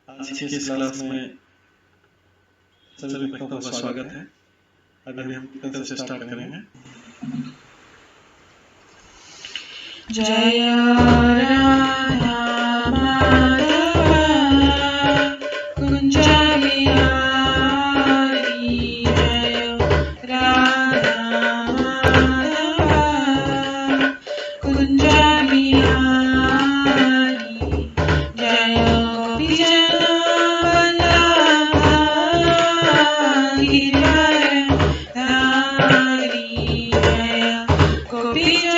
आज की इस क्लास में सभी बच्चों का स्वागत है। अभी हम कल से स्टार्ट करेंगे। जय राधा माधव कुंज बिहारी जय राधा माधव कुंज बिहारी जय गोपीजन वल्लभ गिरिवरधारी जय गोपीजन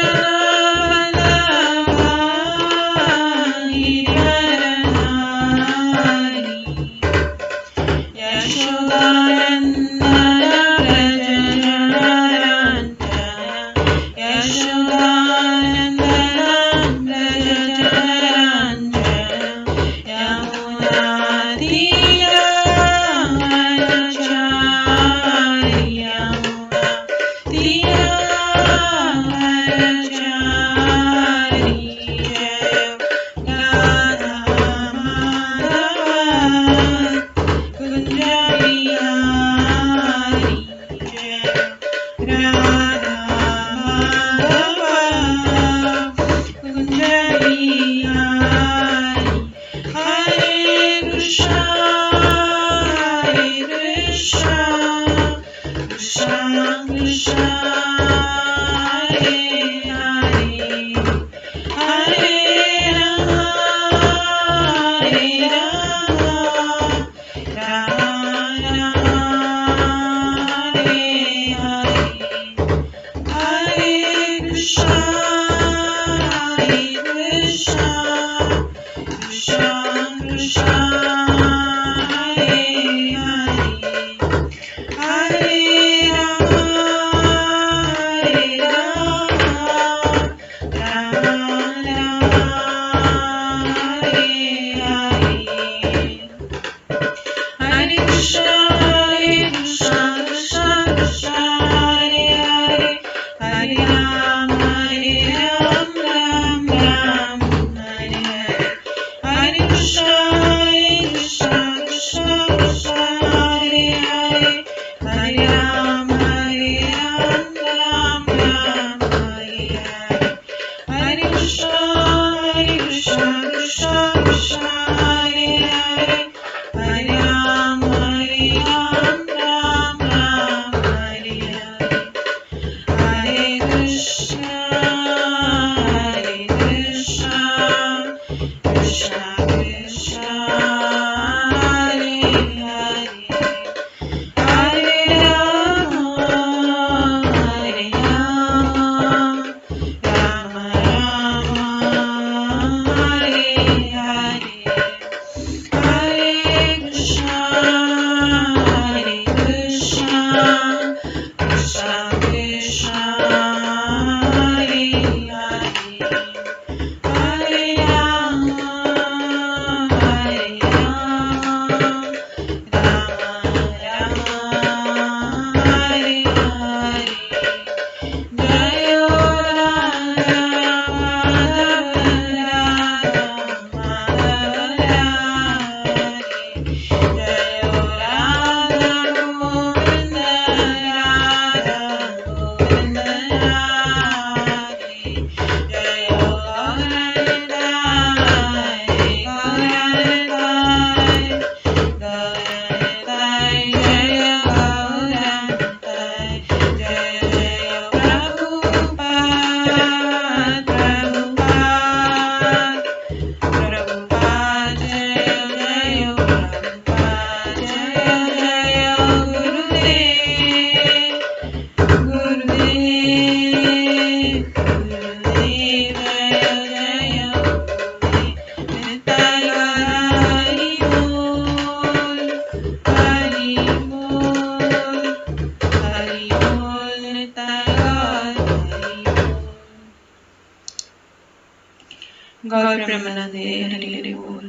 गौर प्रेमानंदे हरि हरि बोल।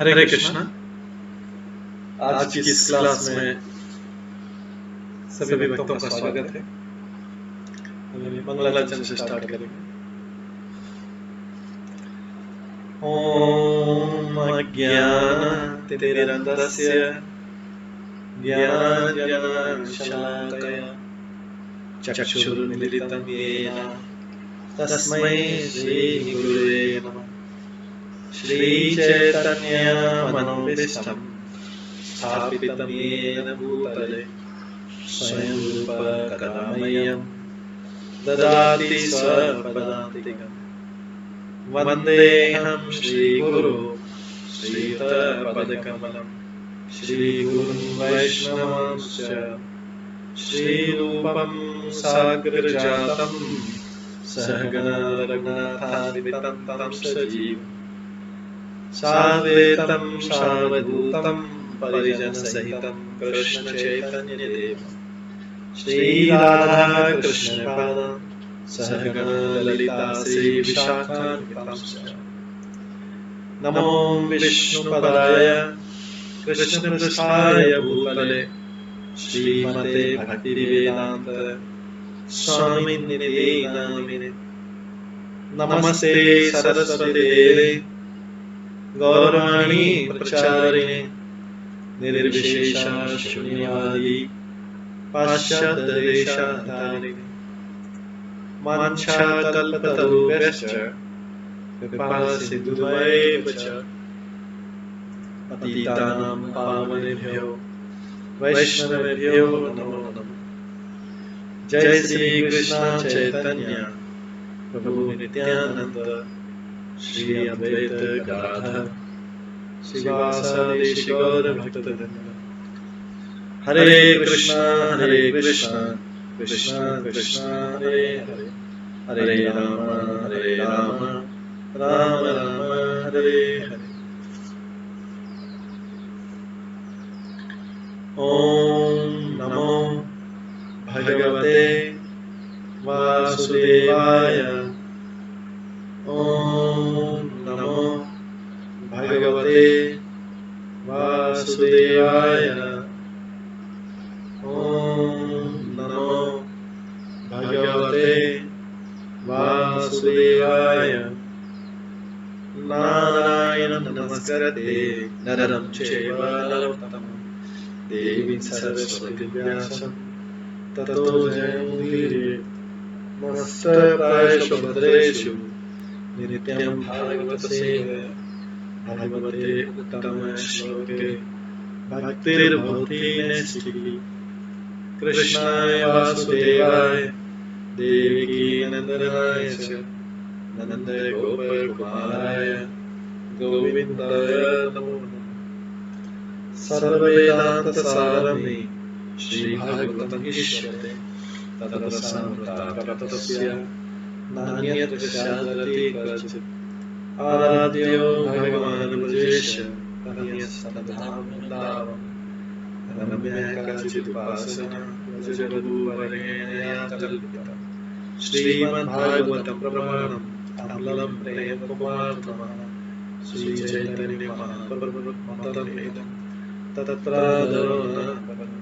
हरे कृष्णा। आज की इस क्लास में सभी भक्तों का स्वागत है। मंगलाचरण से स्टार्ट करेंगे। ॐ अज्ञानतिमिरन्धस्य ज्ञानाञ्जनशलाकया चक्षुरुन्मिलितं येन तस्मै श्रीगुरुवे नमः। श्रीचैतन्यमनोभीष्टं स्थापितं येन भूतले स्वयं रूपकदामह्यं ददाति स्वपदान्तिकम्। वन्देऽहं श्रीगुरो श्रीयुतपदकमलं श्रीगुरुं वैष्णवांश्च श्रीरूपं साग्रजातं सहगण रघुनाथान्वितं तं सजीवं साद्वैतं सावधूतं परिजनसहितं कृष्णचैतन्यदेवं श्रीराधाकृष्णपादान् सहगण ललिता श्रीविशाखान्वितांश्च। नमो विष्णुपदाय कृष्णपृष्ठाय भूतले श्रीमते भक्तिवेदान्त स्वामिनिधे नामिने। नमस्ते सरस्वतीदेवे गौरवाणी प्रचारिणे निर्विशेषा शून्यवादी पाश्चात्यदेशधारिणे। वाञ्छाकल्पतरुभ्यश्च कृपासिन्धुभ्यैव च पतितानां पावनेभ्यो वैष्णवेभ्यो नमो नमः। जय श्री कृष्ण चैतन्य प्रभु नित्यानंद श्री अद्वैत गदाधर श्रीवासादि गौर भक्तवृंद। हरे कृष्ण कृष्ण कृष्ण हरे हरे, हरे राम राम राम हरे हरे। ओम नमो भगवते वासुदेवाय। ओम नमो भगवते वासुदेवाय। ओम नमो भगवते वासुदेवाय। नारायणं नमस्कृत्य नरं चैव नरोत्तमं देवीं सरस्वतीं व्यासं ततो जयमुदीरये। नमस्ते भद्रेषु नित्यं भागवत सेवया भगवते उत्तम श्लोके भक्तिर्भवति नैष्ठिकी। कृष्णाय वासुदेवाय देवकी नंदनाय च नंद गोपकुमाराय गोविन्दाय नमो नमः। सर्ववेदान्तसारमे श्रीभागवतम् ईश्वरे तदरसामृताकल्पस्य नान्यत् स्यादति कश्चित्। आराध्यो भगवान् ब्रजेश तनयस्तनधाम वृन्दावन्। रम्या काचिदुपासना व्रजवधूवरेण्या कल्पिता। श्रीमद्भागवतं प्रमाणम् अमलं प्रेमकुमारतमः। श्रीचैतन्यमहाप्रभुमतमेदं तत्रादरो न भवति।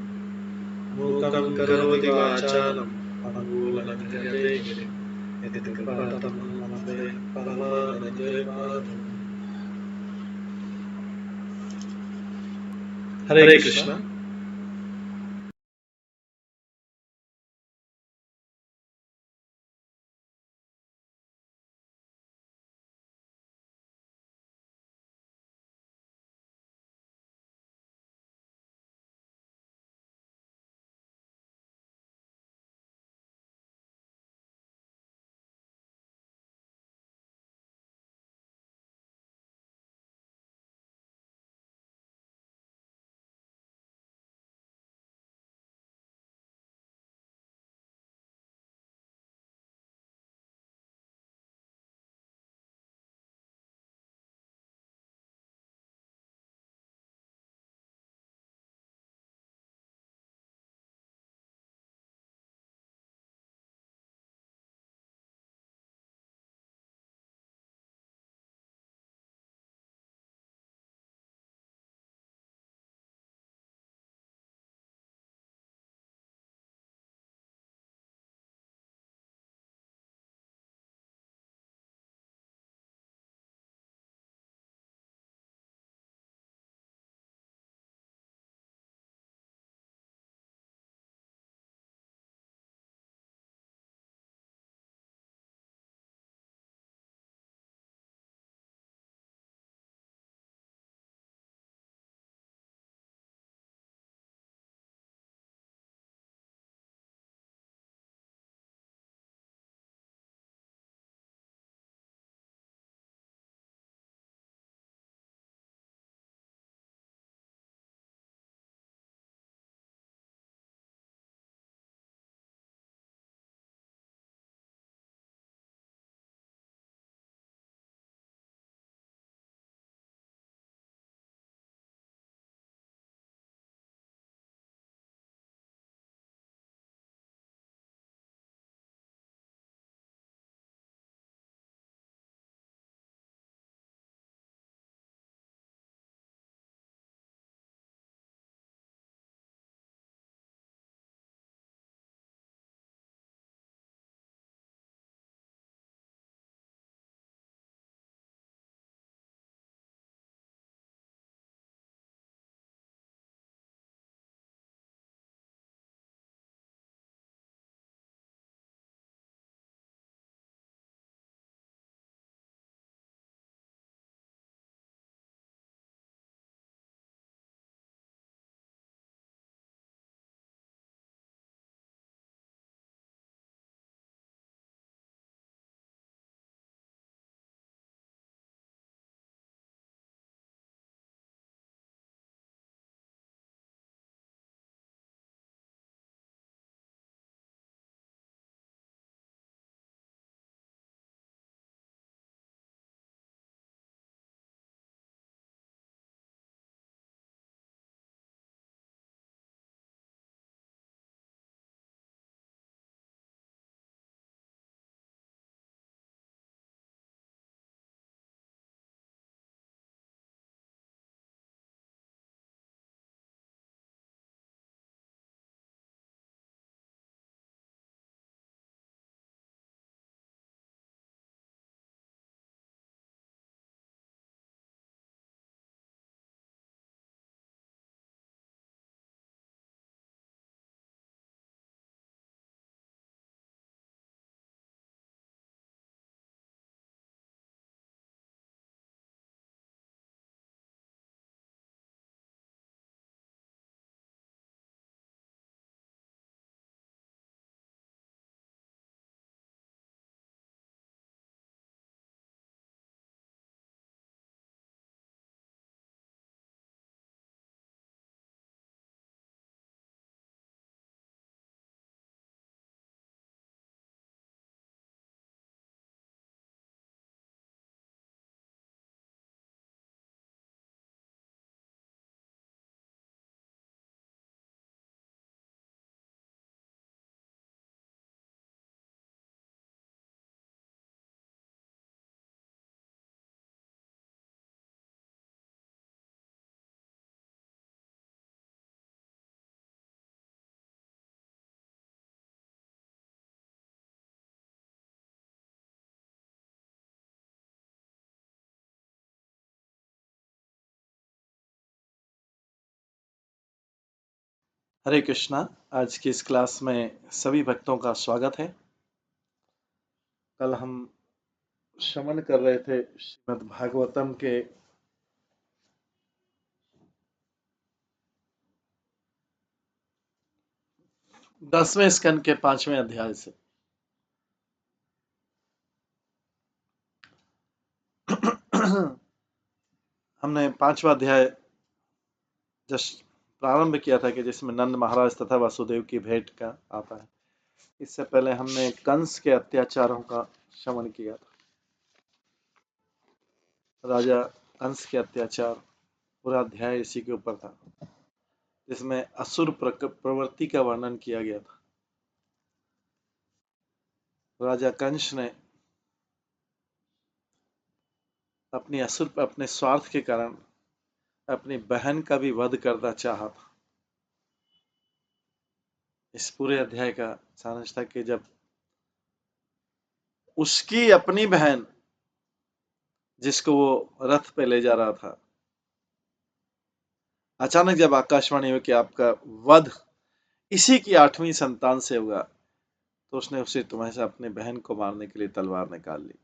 मूकं करोति वाचालं अनुकूलं हृदये गिरिं यत्कृपातमं वन्दे परमानन्दमाधवम्। हरे कृष्ण। हरे कृष्णा। आज की इस क्लास में सभी भक्तों का स्वागत है। कल हम श्रवण कर रहे थे श्रीमद् भागवतम के 10वें स्कंद के 5वें अध्याय से। हमने 5वां अध्याय जस्ट प्रारंभ किया था कि जिसमें नंद महाराज तथा वासुदेव की भेंट का आता है। इससे पहले हमने कंस के अत्याचारों का श्रवण किया था। राजा कंस के अत्याचार, पूरा अध्याय इसी के ऊपर था, जिसमें असुर प्रवृत्ति का वर्णन किया गया था। राजा कंस ने अपने स्वार्थ के कारण अपनी बहन का भी वध करना चाहा था। इस पूरे अध्याय का सारांश था कि जब उसकी अपनी बहन, जिसको वो रथ पे ले जा रहा था, अचानक जब आकाशवाणी हुई कि आपका वध इसी की 8वीं संतान से होगा, तो उसने उसे तुम्हें से अपनी बहन को मारने के लिए तलवार निकाल ली।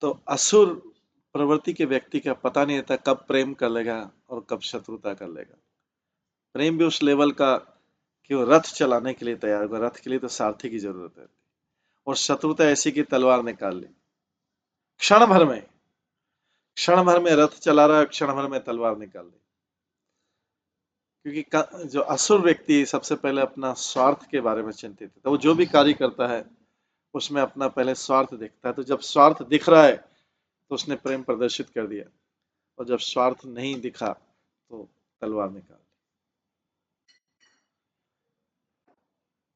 तो असुर प्रवृत्ति के व्यक्ति का पता नहीं रहता कब प्रेम कर लेगा और कब शत्रुता कर लेगा। प्रेम भी उस लेवल का कि वो रथ चलाने के लिए तैयार होगा। रथ के लिए तो सारथी की जरूरत है, और शत्रुता ऐसी की तलवार निकाल ली। क्षण भर में रथ चला रहा है, क्षण भर में तलवार निकाल ली। क्योंकि जो असुर व्यक्ति सबसे पहले अपना स्वार्थ के बारे में चिंतित है, तो वो जो भी कार्य करता है उसमें अपना पहले स्वार्थ दिखता है। तो जब स्वार्थ दिख रहा है तो उसने प्रेम प्रदर्शित कर दिया, और जब स्वार्थ नहीं दिखा तो तलवार निकाल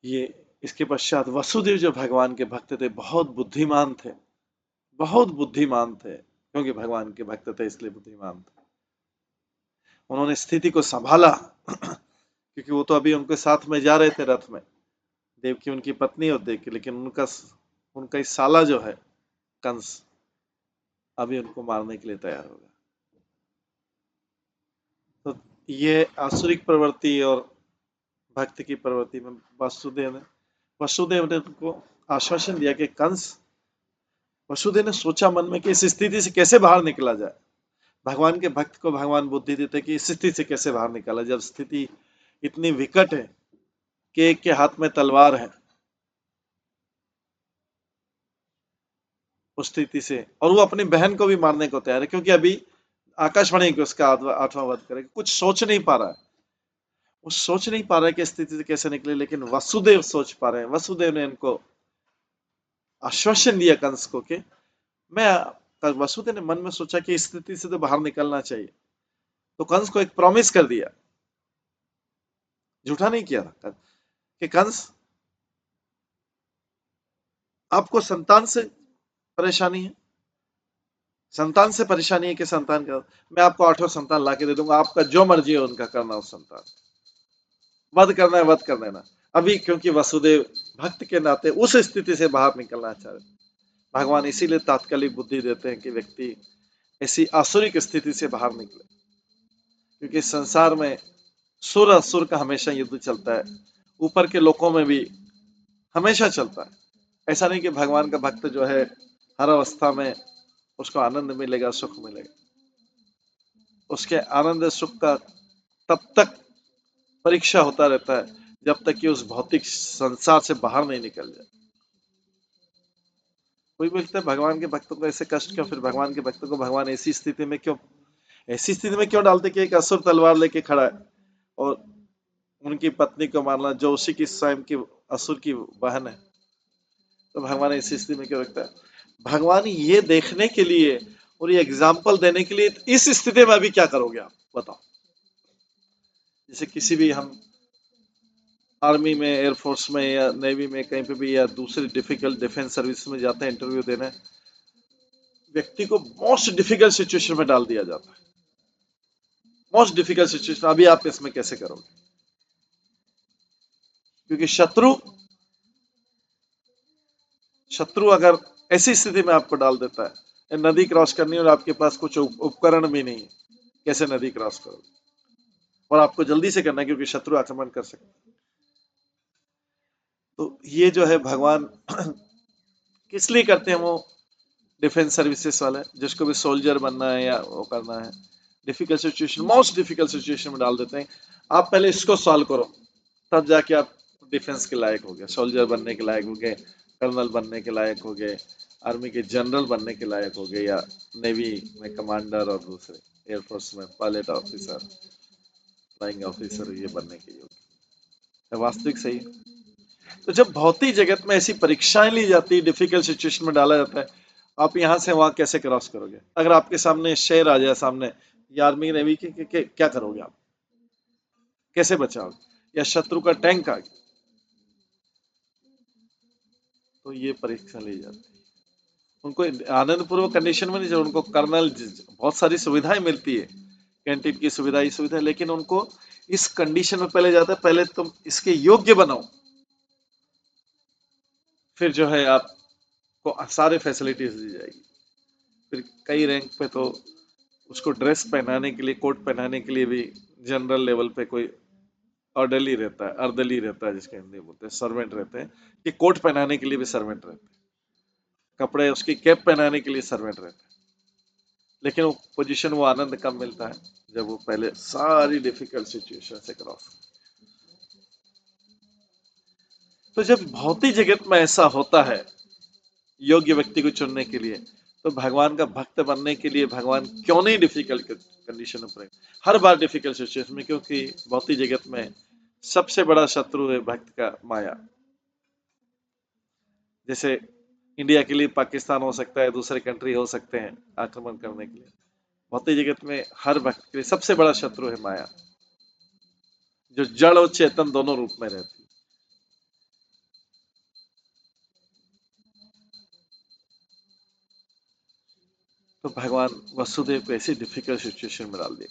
दी। ये इसके पश्चात वसुदेव जो भगवान के भक्त थे, बहुत बुद्धिमान थे, क्योंकि भगवान के भक्त थे इसलिए बुद्धिमान थे। उन्होंने स्थिति को संभाला क्योंकि वो तो अभी उनके साथ में जा रहे थे रथ में। देवकी उनकी पत्नी और देवकी, लेकिन उनका इस साला जो है कंस अभी उनको मारने के लिए तैयार होगा। तो ये आसुरिक प्रवृत्ति और भक्ति की प्रवृत्ति में वसुदेव ने उनको आश्वासन दिया कि वसुदेव ने सोचा मन में कि इस स्थिति से कैसे बाहर निकला जाए। भगवान के भक्त को भगवान बुद्धि देते कि इस स्थिति से कैसे बाहर निकाला, जब स्थिति इतनी विकट है कि एक के हाथ में तलवार है उस स्थिति से, और वो अपनी बहन को भी मारने को तैयार है, क्योंकि अभी आकाशवाणी को उसका 8वां वध करेगा। कुछ सोच नहीं पा रहा है, वो सोच नहीं पा रहा है कि स्थिति से कैसे निकले, लेकिन वसुदेव सोच पा रहे हैं। वसुदेव ने इनको आश्वासन दिया कंस को कि वसुदेव ने मन में सोचा कि इस स्थिति से तो बाहर निकलना चाहिए, तो कंस को एक प्रॉमिस कर दिया, झूठा नहीं किया था, कि कंस आपको संतान से परेशानी है, कि संतान का मैं आपको 8वां संतान लाके दे दूंगा, आपका जो मर्जी है उनका करना, उस संतान वध करना है वध कर देना। अभी क्योंकि वसुदेव भक्त के नाते उस स्थिति से बाहर निकलना चाह रहे, भगवान इसीलिए तात्कालिक बुद्धि देते हैं कि व्यक्ति ऐसी आसुरिक स्थिति से बाहर निकले, क्योंकि संसार में सुर असुर का हमेशा युद्ध चलता है, ऊपर के लोकों में भी हमेशा चलता है। ऐसा नहीं कि भगवान का भक्त जो है हर अवस्था में उसको आनंद मिलेगा, सुख मिलेगा। उसके आनंद सुख का तब तक परीक्षा होता रहता है जब तक कि उस भौतिक संसार से बाहर नहीं निकल जाए। कोई बोलता है भगवान के भक्तों को ऐसे कष्ट क्यों, फिर भगवान के भक्तों को भगवान ऐसी स्थिति में क्यों डालते कि एक असुर तलवार लेके खड़ा है और उनकी पत्नी को मारना, जो उसी की स्वयं की असुर की बहन है, तो भगवान ऐसी स्थिति में क्यों रखता है? भगवान ये देखने के लिए और ये एग्जाम्पल देने के लिए, इस स्थिति में अभी क्या करोगे आप बताओ। जैसे किसी भी हम आर्मी में, एयरफोर्स में या नेवी में कहीं पे भी, या दूसरी डिफिकल्ट डिफेंस सर्विस में जाते हैं इंटरव्यू देने, व्यक्ति को मोस्ट डिफिकल्ट सिचुएशन में डाल दिया जाता है। मोस्ट डिफिकल्ट सिचुएशन, अभी आप इसमें कैसे करोगे? क्योंकि शत्रु अगर ऐसी स्थिति में आपको डाल देता है, नदी क्रॉस करनी और आपके पास कुछ उपकरण भी नहीं, कैसे नदी क्रॉस करोगे? और आपको जल्दी से करना है क्योंकि शत्रु आक्रमण कर सकते। तो ये जो है भगवान किस लिए करते हैं, वो डिफेंस सर्विसेज वाले, जिसको भी सोल्जर बनना है या वो करना है, difficult situation, most difficult situation में डाल देते हैं। आप पहले इसको सॉल्व करो, तब जाके आप डिफेंस के लायक हो गए, सोल्जर बनने के लायक हो गए, कर्नल बनने के लायक हो गए, आर्मी के जनरल बनने के लायक हो गए, या नेवी में कमांडर और दूसरे एयरफोर्स में पायलट ऑफिसर, फ्लाइंग ऑफिसर, ये बनने के योग्य। वास्तविक सही। तो जब भौतिक जगत में ऐसी परीक्षाएं ली जाती है, डिफिकल्ट सिचुएशन में डाला जाता है, आप यहां से वहां कैसे क्रॉस करोगे? अगर आपके सामने शेर आ जाए सामने, या आर्मी नेवी के क्या करोगे आप? कैसे बचाओगे? या शत्रु का टैंक आ गया, तो ये परीक्षा ली जाती है। उनको आनंद पूर्वक कंडीशन में नहीं चाहिए, उनको कर्नल बहुत सारी सुविधाएं मिलती है, कैंटीन की सुविधा, ये सुविधा, लेकिन उनको इस कंडीशन में पहले जाता है, पहले तुम इसके योग्य बनाओ, फिर जो है आपको सारे फैसिलिटीज दी जाएगी। फिर कई रैंक पे तो उसको ड्रेस पहनाने के लिए, कोट पहनाने के लिए भी जनरल लेवल पे कोई ऑर्डरली रहता है, अर्दली रहता है, जिसके हिंदी बोलते हैं, सर्वेंट रहते हैं, कि कोट पहनाने के लिए भी सर्वेंट रहते हैं, कपड़े उसकी कैप पहनाने के लिए सर्वेंट रहते हैं। लेकिन वो पोजीशन, वो आनंद कब मिलता है? जब वो पहले सारी डिफिकल्ट सिचुएशन से क्रॉस। तो जब भौतिक जगत में ऐसा होता है योग्य व्यक्ति को चुनने के लिए, तो भगवान का भक्त बनने के लिए भगवान क्यों नहीं डिफिकल्ट कंडीशन में पड़े, हर बार डिफिकल्ट सिचुएशन में? क्योंकि भौतिक जगत में सबसे बड़ा शत्रु है भक्त का माया। जैसे इंडिया के लिए पाकिस्तान हो सकता है, दूसरे कंट्री हो सकते हैं आक्रमण करने के लिए, भौतिक जगत में हर भक्त के लिए सबसे बड़ा शत्रु है माया, जो जड़ और चेतन दोनों रूप में रहती है। तो भगवान वसुदेव को ऐसी डिफिकल्ट सिचुएशन में डाल दिया।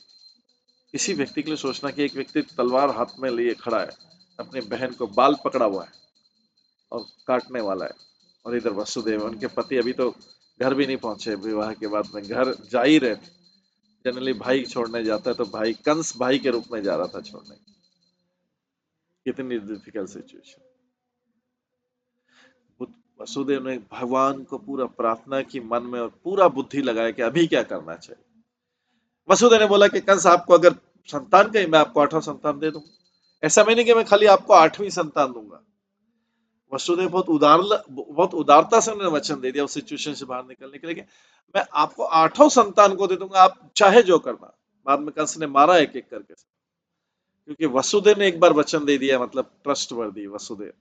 इसी व्यक्ति के लिए सोचना कि एक व्यक्ति तलवार हाथ में लिए खड़ा है, अपनी बहन को बाल पकड़ा हुआ है और काटने वाला है, और इधर वसुदेव, उनके पति अभी तो घर भी नहीं पहुंचे, विवाह के बाद में घर जा ही रहे थे। जनरली भाई छोड़ने जाता है तो भाई, कंस भाई के रूप में जा रहा था छोड़ने। कितनी डिफिकल्ट सिचुएशन। वसुदेव ने भगवान को पूरा प्रार्थना की मन में, और पूरा बुद्धि लगाया कि अभी क्या करना चाहिए। वसुदेव ने बोला कि कंस, आपको अगर संतान कही, मैं आपको 8वां संतान दे दूं। ऐसा मैं नहीं कि मैं खाली आपको 8वीं संतान दूंगा। वसुदेव बहुत उदारता से उन्होंने वचन दे दिया उस सिचुएशन से बाहर निकलने के लिए, कि मैं आपको 8वां संतान को दे दूंगा, आप चाहे जो करना। बाद में कंस ने मारा एक एक करके, क्योंकि वसुदेव ने एक बार वचन दे दिया, मतलब ट्रस्टवर्दी। वसुदेव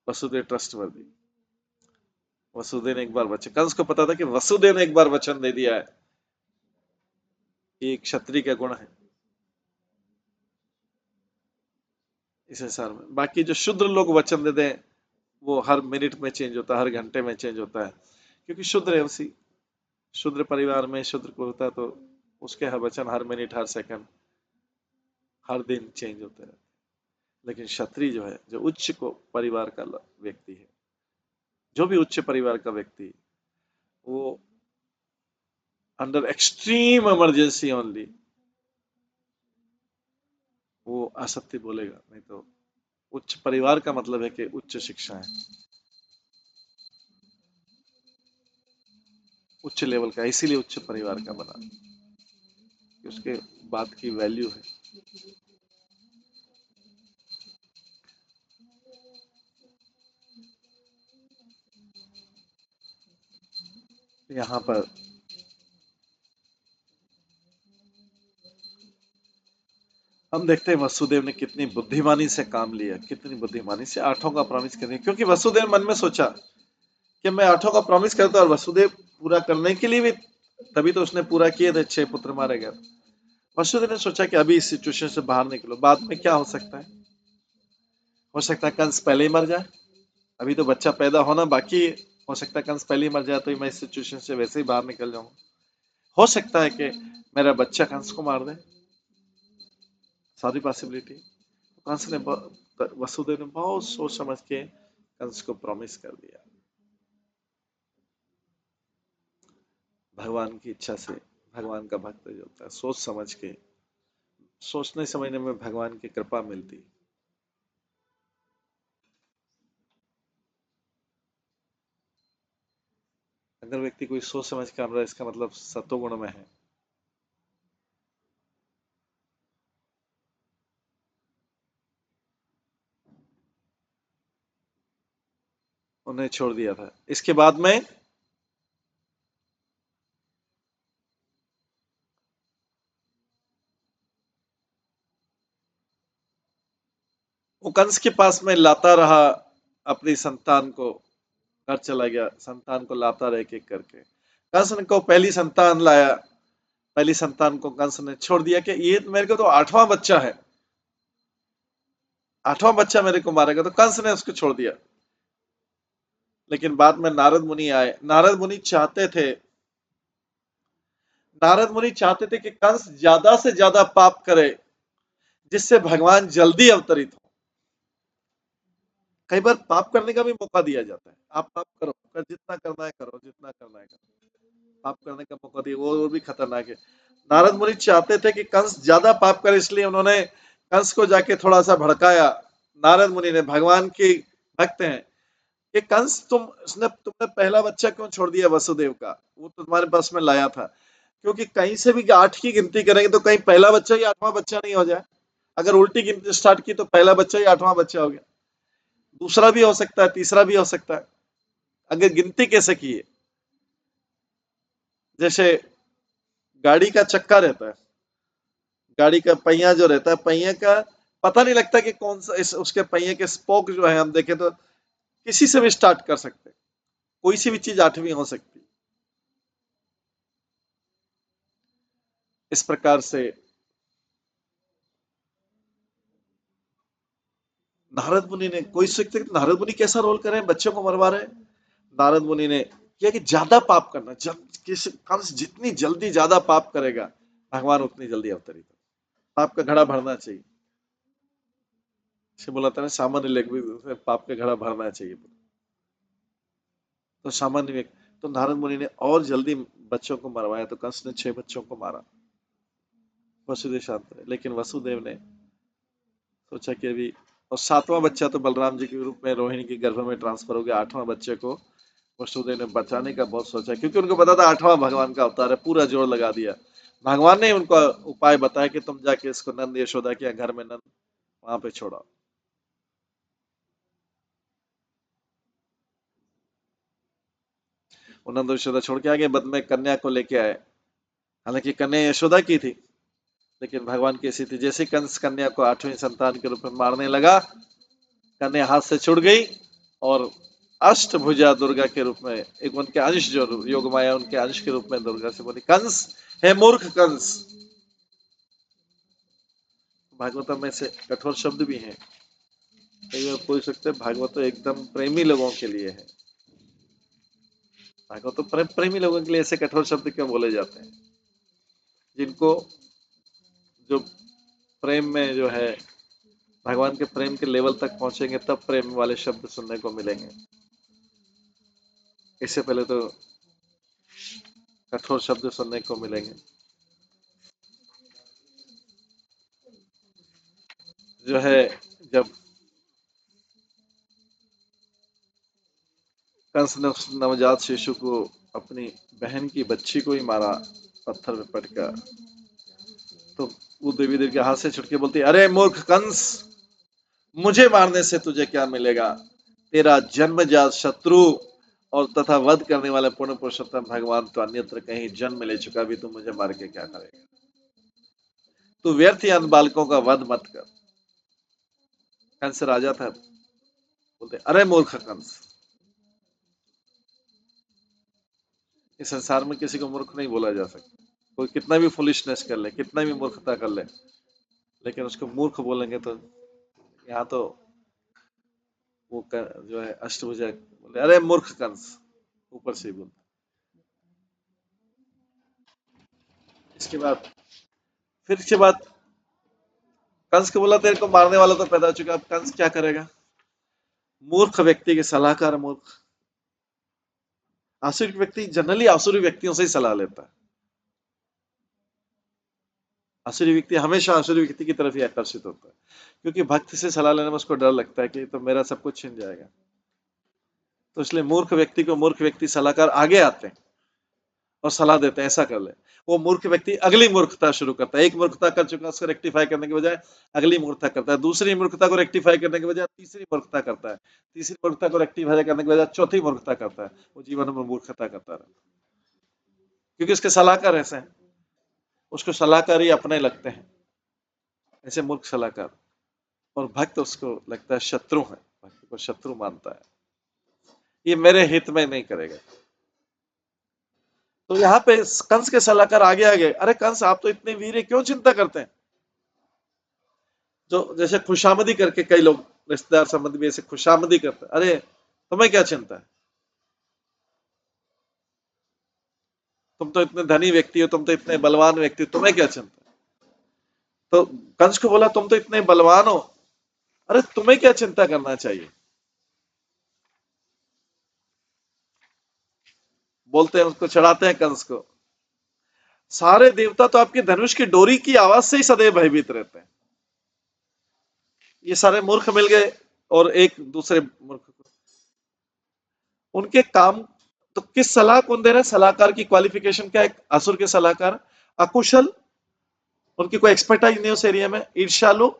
वसुदेव ट्रस्टवर्दी। वसुदेव ने एक बार वचन, कंस को पता था कि वसुदेव ने एक बार वचन दे दिया है, ये क्षत्रिय का गुण है इस संसार में। बाकी जो शुद्र लोग वचन दे दें, वो हर मिनट में चेंज होता है, हर घंटे में चेंज होता है, क्योंकि शुद्र है। उसी शुद्र परिवार में शुद्र को होता है, तो उसके हर वचन, हर मिनट, हर सेकंड, हर दिन चेंज होते हैं। लेकिन क्षत्रिय जो है, जो उच्च को परिवार का व्यक्ति है, जो भी उच्च परिवार का व्यक्ति, वो अंडर एक्सट्रीम इमरजेंसी ओनली वो असत्य बोलेगा। नहीं तो उच्च परिवार का मतलब है कि उच्च शिक्षा है, उच्च लेवल का, इसीलिए उच्च परिवार का बना, उसके बात की वैल्यू है। यहाँ पर हम देखते हैं वसुदेव ने कितनी बुद्धिमानी से काम लिया, कितनी बुद्धिमानी से 8वां का प्रॉमिस कर दिया, क्योंकि वसुदेव मन में सोचा कि मैं 8वां का प्रॉमिस करता, और वसुदेव पूरा करने के लिए भी, तभी तो उसने पूरा किए थे, 6 पुत्र मारे गए। वसुदेव ने सोचा कि अभी इस सिचुएशन से बाहर निकलो, बाद में क्या हो सकता है? हो सकता है कंस पहले ही मर जाए, अभी तो बच्चा पैदा होना बाकी है, हो सकता है कंस पहले ही मर जाए, तो मैं इस सिचुएशन से वैसे ही बाहर निकल जाऊंगा। हो सकता है कि मेरा बच्चा कंस को मार दे, सारी पॉसिबिलिटी। कंस ने, वसुदेव ने बहुत सोच समझ के कंस को प्रॉमिस कर दिया। भगवान की इच्छा से, भगवान का भक्त जो होता है सोच समझ के सोचने समझने में भगवान की कृपा मिलती। अगर व्यक्ति कोई सोच समझ कर रहा है, इसका मतलब सत्वगुण में है। उन्हें छोड़ दिया था। इसके बाद में वो कंस के पास में लाता रहा अपनी संतान को, घर चला गया, संतान को लाता रहे एक एक करके। कंस ने को पहली संतान लाया, पहली संतान को कंस ने छोड़ दिया कि ये मेरे को तो 8वां बच्चा है, 8वां बच्चा मेरे को मारेगा, तो कंस ने उसको छोड़ दिया। लेकिन बाद में नारद मुनि आए। नारद मुनि चाहते थे कि कंस ज्यादा से ज्यादा पाप करे, जिससे भगवान जल्दी अवतरित हो। कई बार पाप करने का भी मौका दिया जाता है, आप पाप करो, जितना करना है करो, जितना करना है करो, पाप करने का मौका दिया, वो भी खतरनाक है। नारद मुनि चाहते थे कि कंस ज्यादा पाप करे, इसलिए उन्होंने कंस को जाके थोड़ा सा भड़काया। नारद मुनि ने, भगवान के भक्त हैं, कि कंस तुमने पहला बच्चा क्यों छोड़ दिया वसुदेव का, वो तो तुम्हारे पास में लाया था। क्योंकि कहीं से भी 8 की गिनती करेंगे तो कहीं पहला बच्चा ही 8वां बच्चा नहीं हो जाए। अगर उल्टी गिनती स्टार्ट की तो पहला बच्चा ही 8वां बच्चा हो गया, दूसरा भी हो सकता है, तीसरा भी हो सकता है। अगर गिनती कैसे की है, जैसे गाड़ी का चक्का रहता है, गाड़ी का पहिया जो रहता है, पहिए का पता नहीं लगता कि कौन सा उसके पहिए के स्पोक जो है, हम देखें तो किसी से भी स्टार्ट कर सकते हैं, कोई सी भी चीज 8वीं हो सकती है। इस प्रकार से नारद मुनि ने, कोई सोचते नारद मुनि कैसा रोल कर रहे हैं, बच्चों को मरवा रहे हैं। नारद मुनि ने किया कि ज्यादा पाप करना, कंस जितनी जल्दी ज्यादा पाप करेगा, भगवान उतनी जल्दी अवतरित हो। पाप का घड़ा भरना चाहिए, बोला था ना, सामान्य लैंग्वेज में पाप का घड़ा भरना चाहिए। तो सामान्य व्यक्ति, तो नारद मुनि ने और जल्दी बच्चों को मरवाया, तो कंस ने 6 बच्चों को मारा। वसुदेव शांत रहे, लेकिन वसुदेव ने सोचा कि अभी, और 7वां बच्चा तो बलराम जी के रूप में रोहिणी के गर्भ में ट्रांसफर हो गया। 8वां बच्चे को वसुदेव ने बचाने का बहुत सोचा, क्योंकि उनको पता था 8वां भगवान का अवतार है, पूरा जोर लगा दिया। भगवान ने उनको उपाय बताया कि तुम जाके इसको नंद यशोदा के घर में, नंद वहां पे छोड़ा। वो नंद यशोदा छोड़ के आ गए, बद में कन्या को लेके आए। हालांकि कन्या यशोदा की थी, लेकिन भगवान की ऐसी थी, जैसे कंस कन्या को 8वीं संतान के रूप में मारने लगा, कन्या हाथ से छूट गई, और अष्टभुजा दुर्गा के रूप में, एक उनके अंश, जो योग माया उनके अंश के रूप में दुर्गा से बोली, कंस है मूर्ख कंस। भागवतम में से कठोर शब्द भी हैं, कई बार पूछ सकते हैं, भागवत तो एकदम प्रेमी लोगों के लिए है। भागवत तो प्रेमी लोगों के लिए ऐसे कठोर शब्द क्यों बोले जाते हैं, जिनको, जो प्रेम में जो है, भगवान के प्रेम के लेवल तक पहुंचेंगे तब प्रेम वाले शब्द सुनने को मिलेंगे। इससे पहले तो कठोर शब्द सुनने को मिलेंगे। जो है, जब कंस ने उस नवजात शिशु को, अपनी बहन की बच्ची को ही मारा पत्थर में पटका, तो वो देवी देवी के हाथ से छुटके बोलती, अरे मूर्ख कंस, मुझे मारने से तुझे क्या मिलेगा, तेरा जन्मजात शत्रु और तथा वध करने वाले पूर्ण पुरुषोत्तम भगवान तो अन्यत्र कहीं जन्म ले चुका, भी तू मुझे मार के क्या करेगा, तू व्यर्थ ही अन बालकों का वध मत कर। कंस राजा था, बोलते, अरे मूर्ख कंस। इस संसार में किसी को मूर्ख नहीं बोला जा सकता, कोई कितना भी फुलिशनेस कर ले, कितना भी मूर्खता कर ले, लेकिन उसको मूर्ख बोलेंगे तो, यहाँ तो वो जो है अष्टभुजा बोले, अरे मूर्ख कंस, ऊपर से बोलते। इसके बाद, फिर इसके बाद कंस को बोला, तेरे को मारने वाला तो पैदा हो चुका, अब कंस क्या करेगा। मूर्ख व्यक्ति के सलाहकार मूर्ख। आसुरिक व्यक्ति जनरली आसुरी व्यक्तियों से ही सलाह लेता है। आसुरी व्यक्ति हमेशा आसुरी व्यक्ति की तरफ ही आकर्षित होता है, क्योंकि भक्त से सलाह लेने में उसको डर लगता है कि तो मेरा सब कुछ छिन जाएगा। तो इसलिए मूर्ख व्यक्ति को मूर्ख व्यक्ति सलाहकार आगे आते हैं और सलाह देते हैं, ऐसा कर ले। वो मूर्ख व्यक्ति अगली मूर्खता शुरू करता है, एक मूर्खता कर चुका उसको रेक्टिफाई करने के बजाय अगली मूर्खता करता है, दूसरी मूर्खता को रेक्टिफाई करने के बजाय तीसरी मूर्खता करता है, तीसरी मूर्खता को रेक्टिफाई करने के बजाय चौथी मूर्खता करता है। वो जीवन में मूर्खता करता रहता है, क्योंकि उसके सलाहकार ऐसे हैं, उसको सलाहकार ही अपने लगते हैं, ऐसे मूर्ख सलाहकार। और भक्त उसको लगता है शत्रु है, भक्त को शत्रु मानता है, ये मेरे हित में नहीं करेगा। तो यहाँ पे कंस के सलाहकार आगे आ गए, अरे कंस आप तो इतने वीर हैं, क्यों चिंता करते हैं? जो जैसे खुशामदी करके कई लोग रिश्तेदार संबंध भी ऐसे खुशामदी करते हैं, अरे तुम्हें क्या चिंता है, तुम तो इतने धनी व्यक्ति हो, तुम तो इतने बलवान व्यक्ति हो, तुम्हें क्या चिंता है? तो कंस को बोला तुम तो इतने बलवान हो, अरे तुम्हें क्या चिंता करना चाहिए? बोलते हैं उसको, चढ़ाते हैं कंस को, सारे देवता तो आपके धनुष की डोरी की आवाज से ही सदैव भयभीत रहते हैं। ये सारे मूर्ख मिल गए और एक दूसरे मूर्ख को उनके काम। तो किस सलाह कौन दे रहा है? सलाहकार की क्वालिफिकेशन क्या है? असुर के सलाहकार अकुशल, उनकी कोई एक्सपर्टाइज नहीं उस एरिया में, ईर्ष्यालु।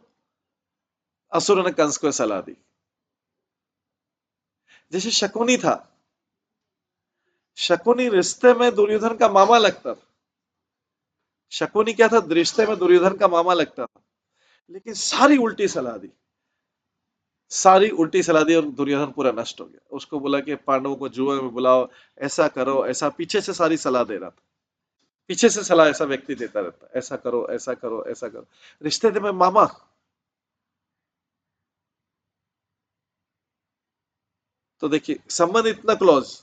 असुर ने कंस को सलाह दी। जैसे शकुनी था, शकुनी रिश्ते में दुर्योधन का मामा लगता था। शकुनी क्या था? रिश्ते में दुर्योधन का मामा लगता था, लेकिन सारी उल्टी सलाह दी, सारी उल्टी सलाह दी और दुर्योधन पूरा नष्ट हो गया। उसको बोला कि पांडवों को जुए में बुलाओ, ऐसा करो, ऐसा, पीछे से सारी सलाह दे रहा था, पीछे से सलाह ऐसा व्यक्ति देता रहता, ऐसा करो, ऐसा करो, ऐसा करो। रिश्ते में मामा, तो देखिए संबंध इतना क्लोज,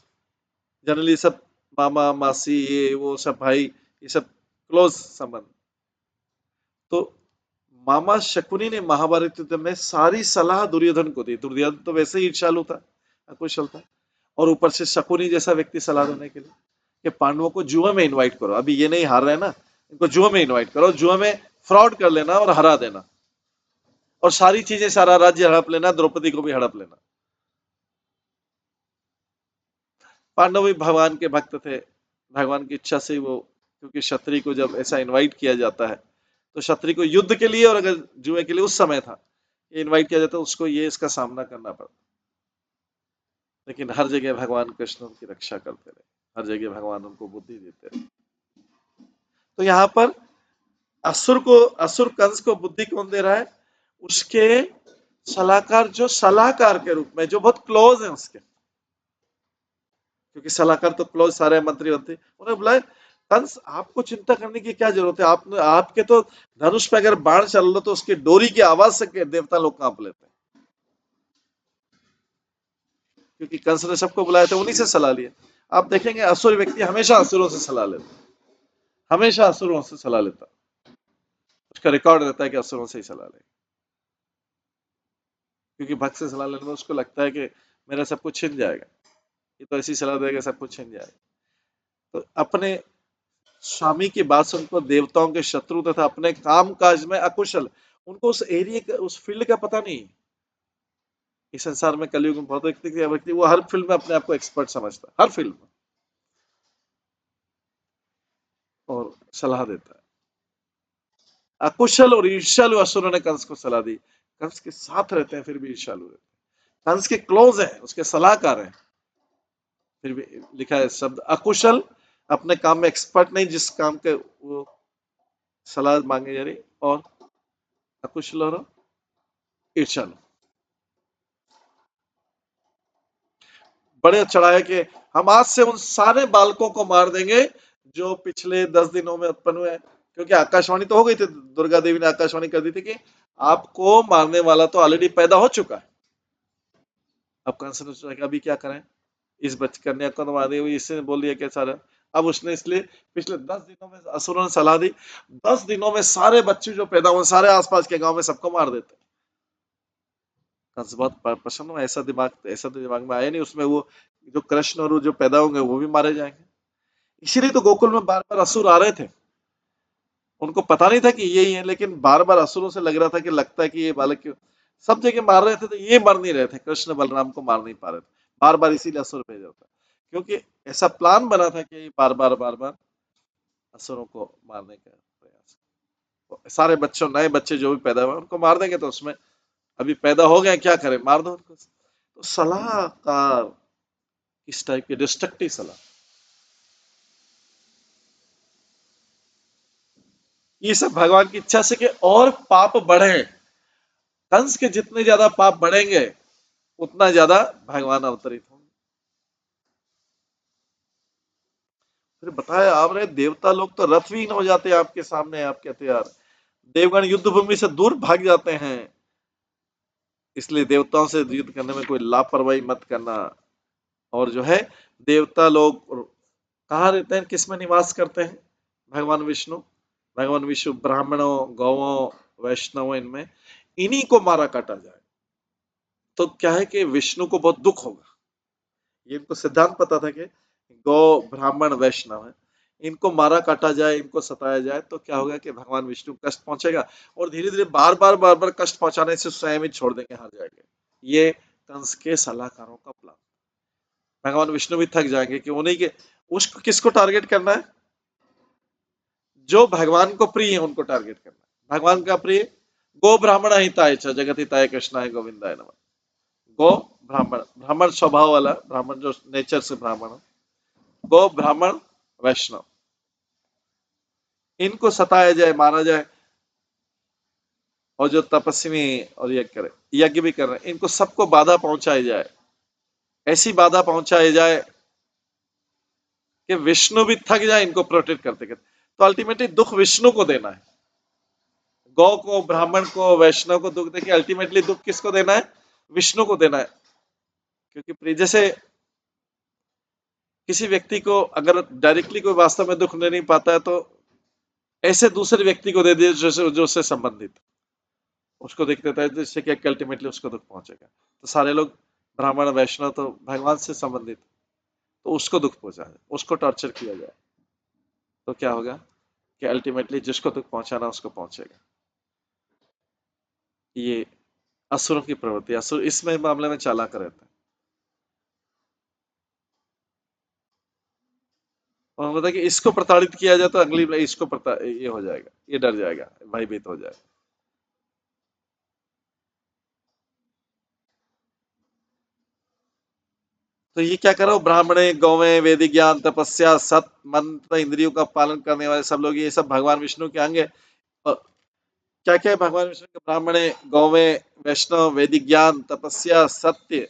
जनरली सब मामा मासी ये वो सब भाई, ये सब क्लोज संबंध। तो मामा शकुनी ने महाभारत युद्ध में सारी सलाह दुर्योधन को दी। दुर्योधन तो वैसे ही ईर्ष्यालु था, अकुशल था, और ऊपर से शकुनी जैसा व्यक्ति सलाह देने के लिए कि पांडवों को जुए में इनवाइट करो, अभी ये नहीं हार रहे ना, इनको जुए में इनवाइट करो, जुए में फ्रॉड कर लेना और हरा देना, और सारी चीजें, सारा राज्य हड़प लेना, द्रौपदी को भी हड़प लेना। पांडव भी भगवान के भक्त थे, भगवान की इच्छा से वो, क्योंकि क्षत्रिय को जब ऐसा इनवाइट किया जाता है तो क्षत्रिय को युद्ध के लिए और अगर जुए के लिए उस समय था ये इनवाइट किया जाता है, उसको ये इसका सामना करना पड़ता। लेकिन हर जगह भगवान कृष्ण उनकी रक्षा करते रहे, हर जगह भगवान उनको बुद्धि देते रहे। तो यहाँ पर असुर कंस को बुद्धि कौन दे रहा है? उसके सलाहकार, जो सलाहकार के रूप में, जो बहुत क्लोज है उसके, क्योंकि सलाहकार तो क्लोज सारे मंत्री बनते, उन्हें बुलाए, कंस आपको चिंता करने की क्या जरूरत है, आपने, आपके तो धनुष पे अगर बाण चल लो तो उसकी डोरी की आवाज से देवता लोग कांप लेते हैं। क्योंकि कंस ने सबको बुलाया था, उन्हीं से सलाह लिया। आप देखेंगे असुर व्यक्ति हमेशा असुरों से सलाह लेता, हमेशा असुरों से सलाह लेता, उसका रिकॉर्ड रहता है कि असुरों से ही सलाह ले, क्योंकि भक्त से सलाह लेने में उसको लगता है कि मेरा सब कुछ छिन जाएगा, ये तो ऐसी सलाह देगा सब कुछ छिन जाएगा। तो अपने स्वामी की बात सुनकर देवताओं के शत्रु तथा अपने काम काज में अकुशल, उनको उस एरिया का, उस फील्ड का पता नहीं। इस संसार में कलयुग में बहुत व्यक्ति वो हर फील्ड में अपने आप को एक्सपर्ट समझता है, हर फील्ड में, और सलाह देता है। अकुशल और ईर्ष्यालु असुरों ने कंस को सलाह दी, कंस के साथ रहते हैं फिर भी ईर्ष्यालु रहते हैं, कंस के क्लोज हैं, उसके सलाहकार हैं, फिर भी लिखा है शब्द अकुशल, अपने काम में एक्सपर्ट नहीं, जिस काम के वो सलाह मांगे जा रही, और अकुशल और ईर्ष्यालु। बड़े चढ़ाए कि हम आज से उन सारे बालकों को मार देंगे जो पिछले 10 दिनों में उत्पन्न हुए, क्योंकि आकाशवाणी तो हो गई थी, दुर्गा देवी ने आकाशवाणी कर दी थी कि आपको मारने वाला तो ऑलरेडी पैदा हो चुका है। अब कंस ने सोचा कि अभी क्या करें, इस कन्या को तो मार दी हुई, इसने बोल दिया कि सारा। अब उसने इसलिए पिछले 10 दिनों में असुरों ने सलाह दी, 10 दिनों में सारे बच्चे जो पैदा हुए सारे आसपास के गांव में सबको मार देते। कंस बहुत प्रसन्न हुआ, ऐसा तो दिमाग में आया नहीं उसमें, वो जो कृष्ण और जो पैदा होंगे वो भी मारे जाएंगे। इसीलिए तो गोकुल में बार बार असुर आ रहे थे, उनको पता नहीं था कि यही है, लेकिन बार बार असुरों से लग रहा था कि लगता है कि ये बालक क्यों सब जगह मार रहे थे, तो ये मर नहीं रहे थे, कृष्ण बलराम को मार नहीं पा रहे थे, बार बार इसीलिए असुर भेजा था, क्योंकि ऐसा प्लान बना था कि बार बार असुरों को मारने का प्रयास। तो सारे बच्चों, नए बच्चे जो भी पैदा हुए उनको मार देंगे, तो उसमें अभी पैदा हो गए, क्या करें, मार दो उनको। तो सलाहकार इस टाइप की डिस्ट्रक्टिव सलाह, ये सब भगवान की इच्छा से कि और पाप बढ़े, कंस के जितने ज्यादा पाप बढ़ेंगे उतना ज्यादा भगवान अवतरित होंगे। फिर बताया आपने, देवता लोग तो रथहीन हो जाते हैं आपके सामने, आप कहते यार, देवगण युद्ध भूमि से दूर भाग जाते हैं, इसलिए देवताओं से युद्ध करने में कोई लापरवाही मत करना। और जो है, देवता लोग कहाँ रहते हैं, किस में निवास करते हैं, भगवान विष्णु, भगवान विष्णु ब्राह्मणों, गौओं, वैष्णवों, इनमें, इन्हीं को मारा काटा जाए तो क्या है कि विष्णु को बहुत दुख होगा। ये इनको सिद्धांत पता था कि गौ, ब्राह्मण, वैष्णव है, इनको मारा काटा जाए, इनको सताया जाए तो क्या होगा कि भगवान विष्णु को कष्ट पहुंचेगा, और धीरे धीरे बार बार कष्ट पहुंचाने से स्वयं ही छोड़ देंगे, हार जाएंगे। ये कंस के सलाहकारों का प्लान। भगवान विष्णु भी थक जाएंगे कि उन्हीं के, उसको किसको टारगेट करना है, जो भगवान को प्रिय है उनको टारगेट करना है। भगवान का प्रिय, गो ब्राह्मण हिताय च जगत हिताय कृष्णाय गोविंदाय नमः। गो ब्राह्मण, ब्राह्मण स्वभाव वाला, ब्राह्मण जो नेचर से ब्राह्मण है, गो ब्राह्मण वैष्णव, इनको सताया जाए, मारा जाए, और जो तपस्वी और यज्ञ करे, यज्ञ भी कर रहे हैं, इनको सबको बाधा पहुंचाई जाए, ऐसी बाधा पहुंचाई जाए कि विष्णु भी थक जाए इनको प्रोटेक्ट करते करते। तो अल्टीमेटली दुख विष्णु को देना है, गौ को, ब्राह्मण को, वैष्णव को दुख देके अल्टीमेटली दुख किसको देना है, विष्णु को देना है। क्योंकि जैसे किसी व्यक्ति को अगर डायरेक्टली कोई वास्तव में दुख दे नहीं पाता है, तो ऐसे दूसरे व्यक्ति को दे दिए जो उससे संबंधित, उसको देख देता है, जिससे कि अल्टीमेटली उसको दुख पहुंचेगा। तो सारे लोग, ब्राह्मण वैष्णव तो भगवान से संबंधित, तो उसको दुख पहुंचा जाए, उसको टॉर्चर किया जाए, तो क्या होगा कि अल्टीमेटली जिसको दुख पहुंचाना उसको पहुंचेगा। ये असुरों की प्रवृत्ति, असुर इसमें मामले में चालाक रहता है। और मतलब कि इसको प्रताड़ित किया जाए तो अगली इसको ये हो जाएगा, ये डर जाएगा, भयभीत हो जाएगा। तो ये क्या करो, ब्राह्मणे, गौवें, वेदिक ज्ञान, तपस्या, सत, मंत्र, इंद्रियों का पालन करने वाले सब लोग, ये सब भगवान विष्णु के अंग है। और क्या क्या है भगवान विष्णु के, ब्राह्मणे, गौवें, वैष्णव, वैदिक ज्ञान, तपस्या, सत्य।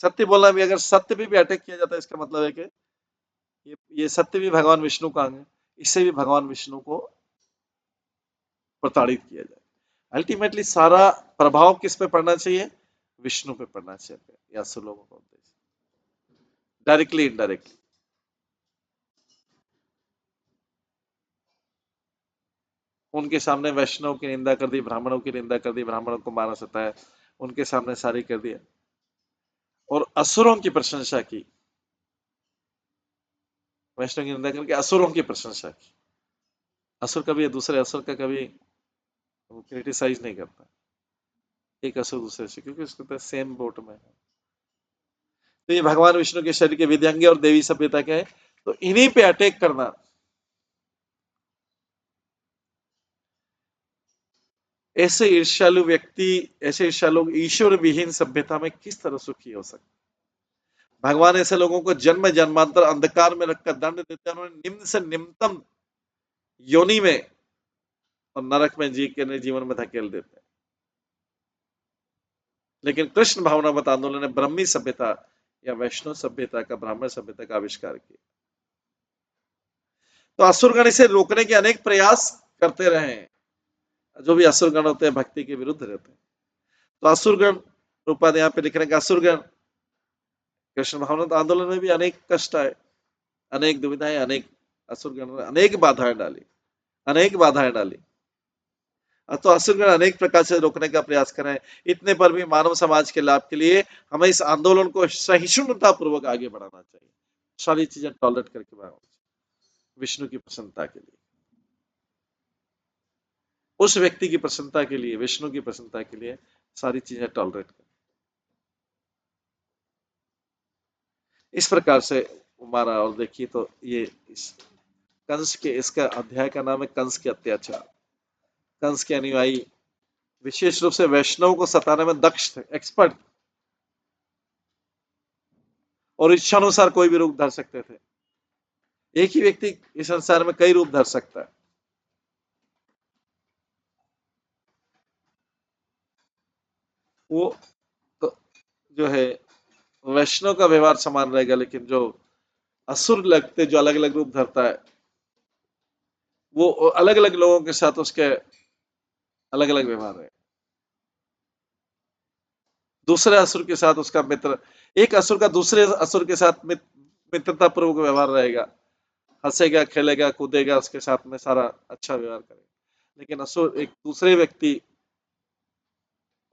सत्य बोलना भी, अगर सत्य भी अटैक किया जाता है, इसका मतलब है कि ये सत्य भी भगवान विष्णु का अंग है, इससे भी भगवान विष्णु को प्रताड़ित किया जाए। अल्टीमेटली सारा प्रभाव किस पे पड़ना चाहिए, विष्णु पे पड़ना चाहिए, या लोगों का उद्देश्य, डायरेक्टली इनडायरेक्टली। उनके सामने वैष्णव की निंदा कर दी, ब्राह्मणों की निंदा कर दी, ब्राह्मणों को मारा सताया, उनके सामने सारी कर दिया, और असुरों की प्रशंसा की, वैष्णव की निंदा करके असुरों की प्रशंसा की। असुर कभी दूसरे असुर का कभी क्रिटिसाइज नहीं करता, एक असुर दूसरे से, क्योंकि उसके पास सेम बोट में है। तो ये भगवान विष्णु के शरीर के विद्यांगी और देवी सभ्यता के है, तो इन्हीं पे अटैक करना, ऐसे ईर्ष्यालु व्यक्ति, ऐसे ईर्ष्यालु ईश्वर विहीन सभ्यता में किस तरह सुखी हो सकते। भगवान ऐसे लोगों को जन्म जन्मांतर अंधकार में रखकर दंड देते हैं, उन्होंने निम्न से निम्नतम योनि में और नरक में जी के जीवन में धकेल देते हैं। लेकिन कृष्ण भावनामत आंदोलन ने ब्रह्मी सभ्यता या वैष्णव सभ्यता का, ब्राह्मण सभ्यता का आविष्कार किया। तो असुरगण इसे रोकने के अनेक प्रयास करते रहे हैं। जो भी असुरगण होते हैं भक्ति के विरुद्ध रहते हैं। तो असुरगण रूपा यहाँ पे लिख रहे हैं, असुरगण कृष्ण भावनामत आंदोलन में भी अनेक कष्ट आए, अनेक दुविधाएं, अनेक असुरगण ने अनेक बाधाएं डाली, अनेक बाधाएं डाली। तो असुरगण अनेक प्रकार से रोकने का प्रयास कर रहे हैं। इतने पर भी मानव समाज के लाभ के लिए हमें इस आंदोलन को सहिष्णुता पूर्वक आगे बढ़ाना चाहिए, सारी चीजें टॉलरेट करके बढ़ाना चाहिए, विष्णु की प्रसन्नता के लिए। उस व्यक्ति की प्रसन्नता के लिए, विष्णु की प्रसन्नता के लिए सारी चीजें टॉलरेट कर। इस प्रकार से हमारा, और देखिए तो ये इस कंस के, इसका अध्याय का नाम है कंस के अत्याचार। कंस के अनुयायी विशेष रूप से वैष्णव को सताने में दक्ष थे, एक्सपर्ट, और इच्छानुसार कोई भी रूप धर सकते थे। एक ही व्यक्ति इस संसार में कई रूप धर सकता है। वो तो जो है वैष्णव का व्यवहार समान रहेगा, लेकिन जो असुर लगते, जो अलग अलग रूप धरता है, वो अलग अलग लोगों के साथ उसके अलग अलग व्यवहार है। दूसरे असुर के साथ उसका मित्र, एक असुर का दूसरे असुर के साथ मित्रता पूर्वक व्यवहार रहेगा, हंसेगा, खेलेगा, कूदेगा, उसके साथ में सारा अच्छा व्यवहार करेगा। लेकिन असुर एक दूसरे व्यक्ति,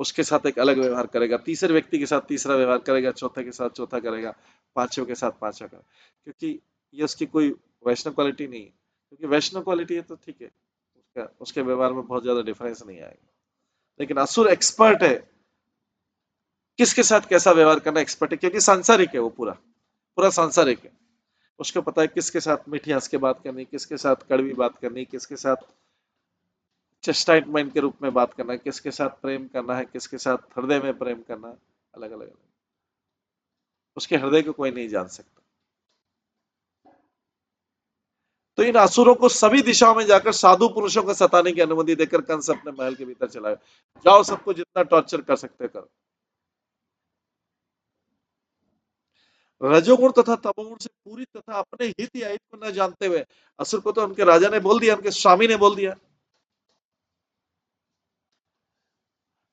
उसके साथ एक अलग व्यवहार करेगा, तीसरे व्यक्ति के साथ तीसरा व्यवहार करेगा, चौथे के साथ चौथा करेगा, पांचवें के साथ पांचवा करेगा, क्योंकि ये उसकी कोई वैष्णव क्वालिटी नहीं है। क्योंकि वैष्णव क्वालिटी है तो ठीक है, उसके व्यवहार में बहुत ज्यादा डिफरेंस नहीं आएगा। लेकिन असुर एक्सपर्ट है, किसके साथ कैसा व्यवहार करना एक्सपर्ट है, क्योंकि सांसारिक है, वो पूरा पूरा सांसारिक है। उसको पता है किसके साथ मीठी हंस के बात करनी, किसके साथ कड़वी बात करनी, किसके साथ चेस्टाइटमेंट के रूप में बात करना है, किसके साथ प्रेम करना है, किसके साथ हृदय में प्रेम करना है, अलग अलग। उसके हृदय को कोई नहीं जान सकता। तो इन असुरों को सभी दिशाओं में जाकर साधु पुरुषों को सताने की अनुमति देकर कंस अपने महल के भीतर चला गया। जाओ, सबको जितना टॉर्चर कर सकते करो। रजोगुण तथा तमोगुण से पूरी तथा अपने हित या हित को न जानते हुए, असुर को तो उनके राजा ने बोल दिया, उनके स्वामी ने बोल दिया,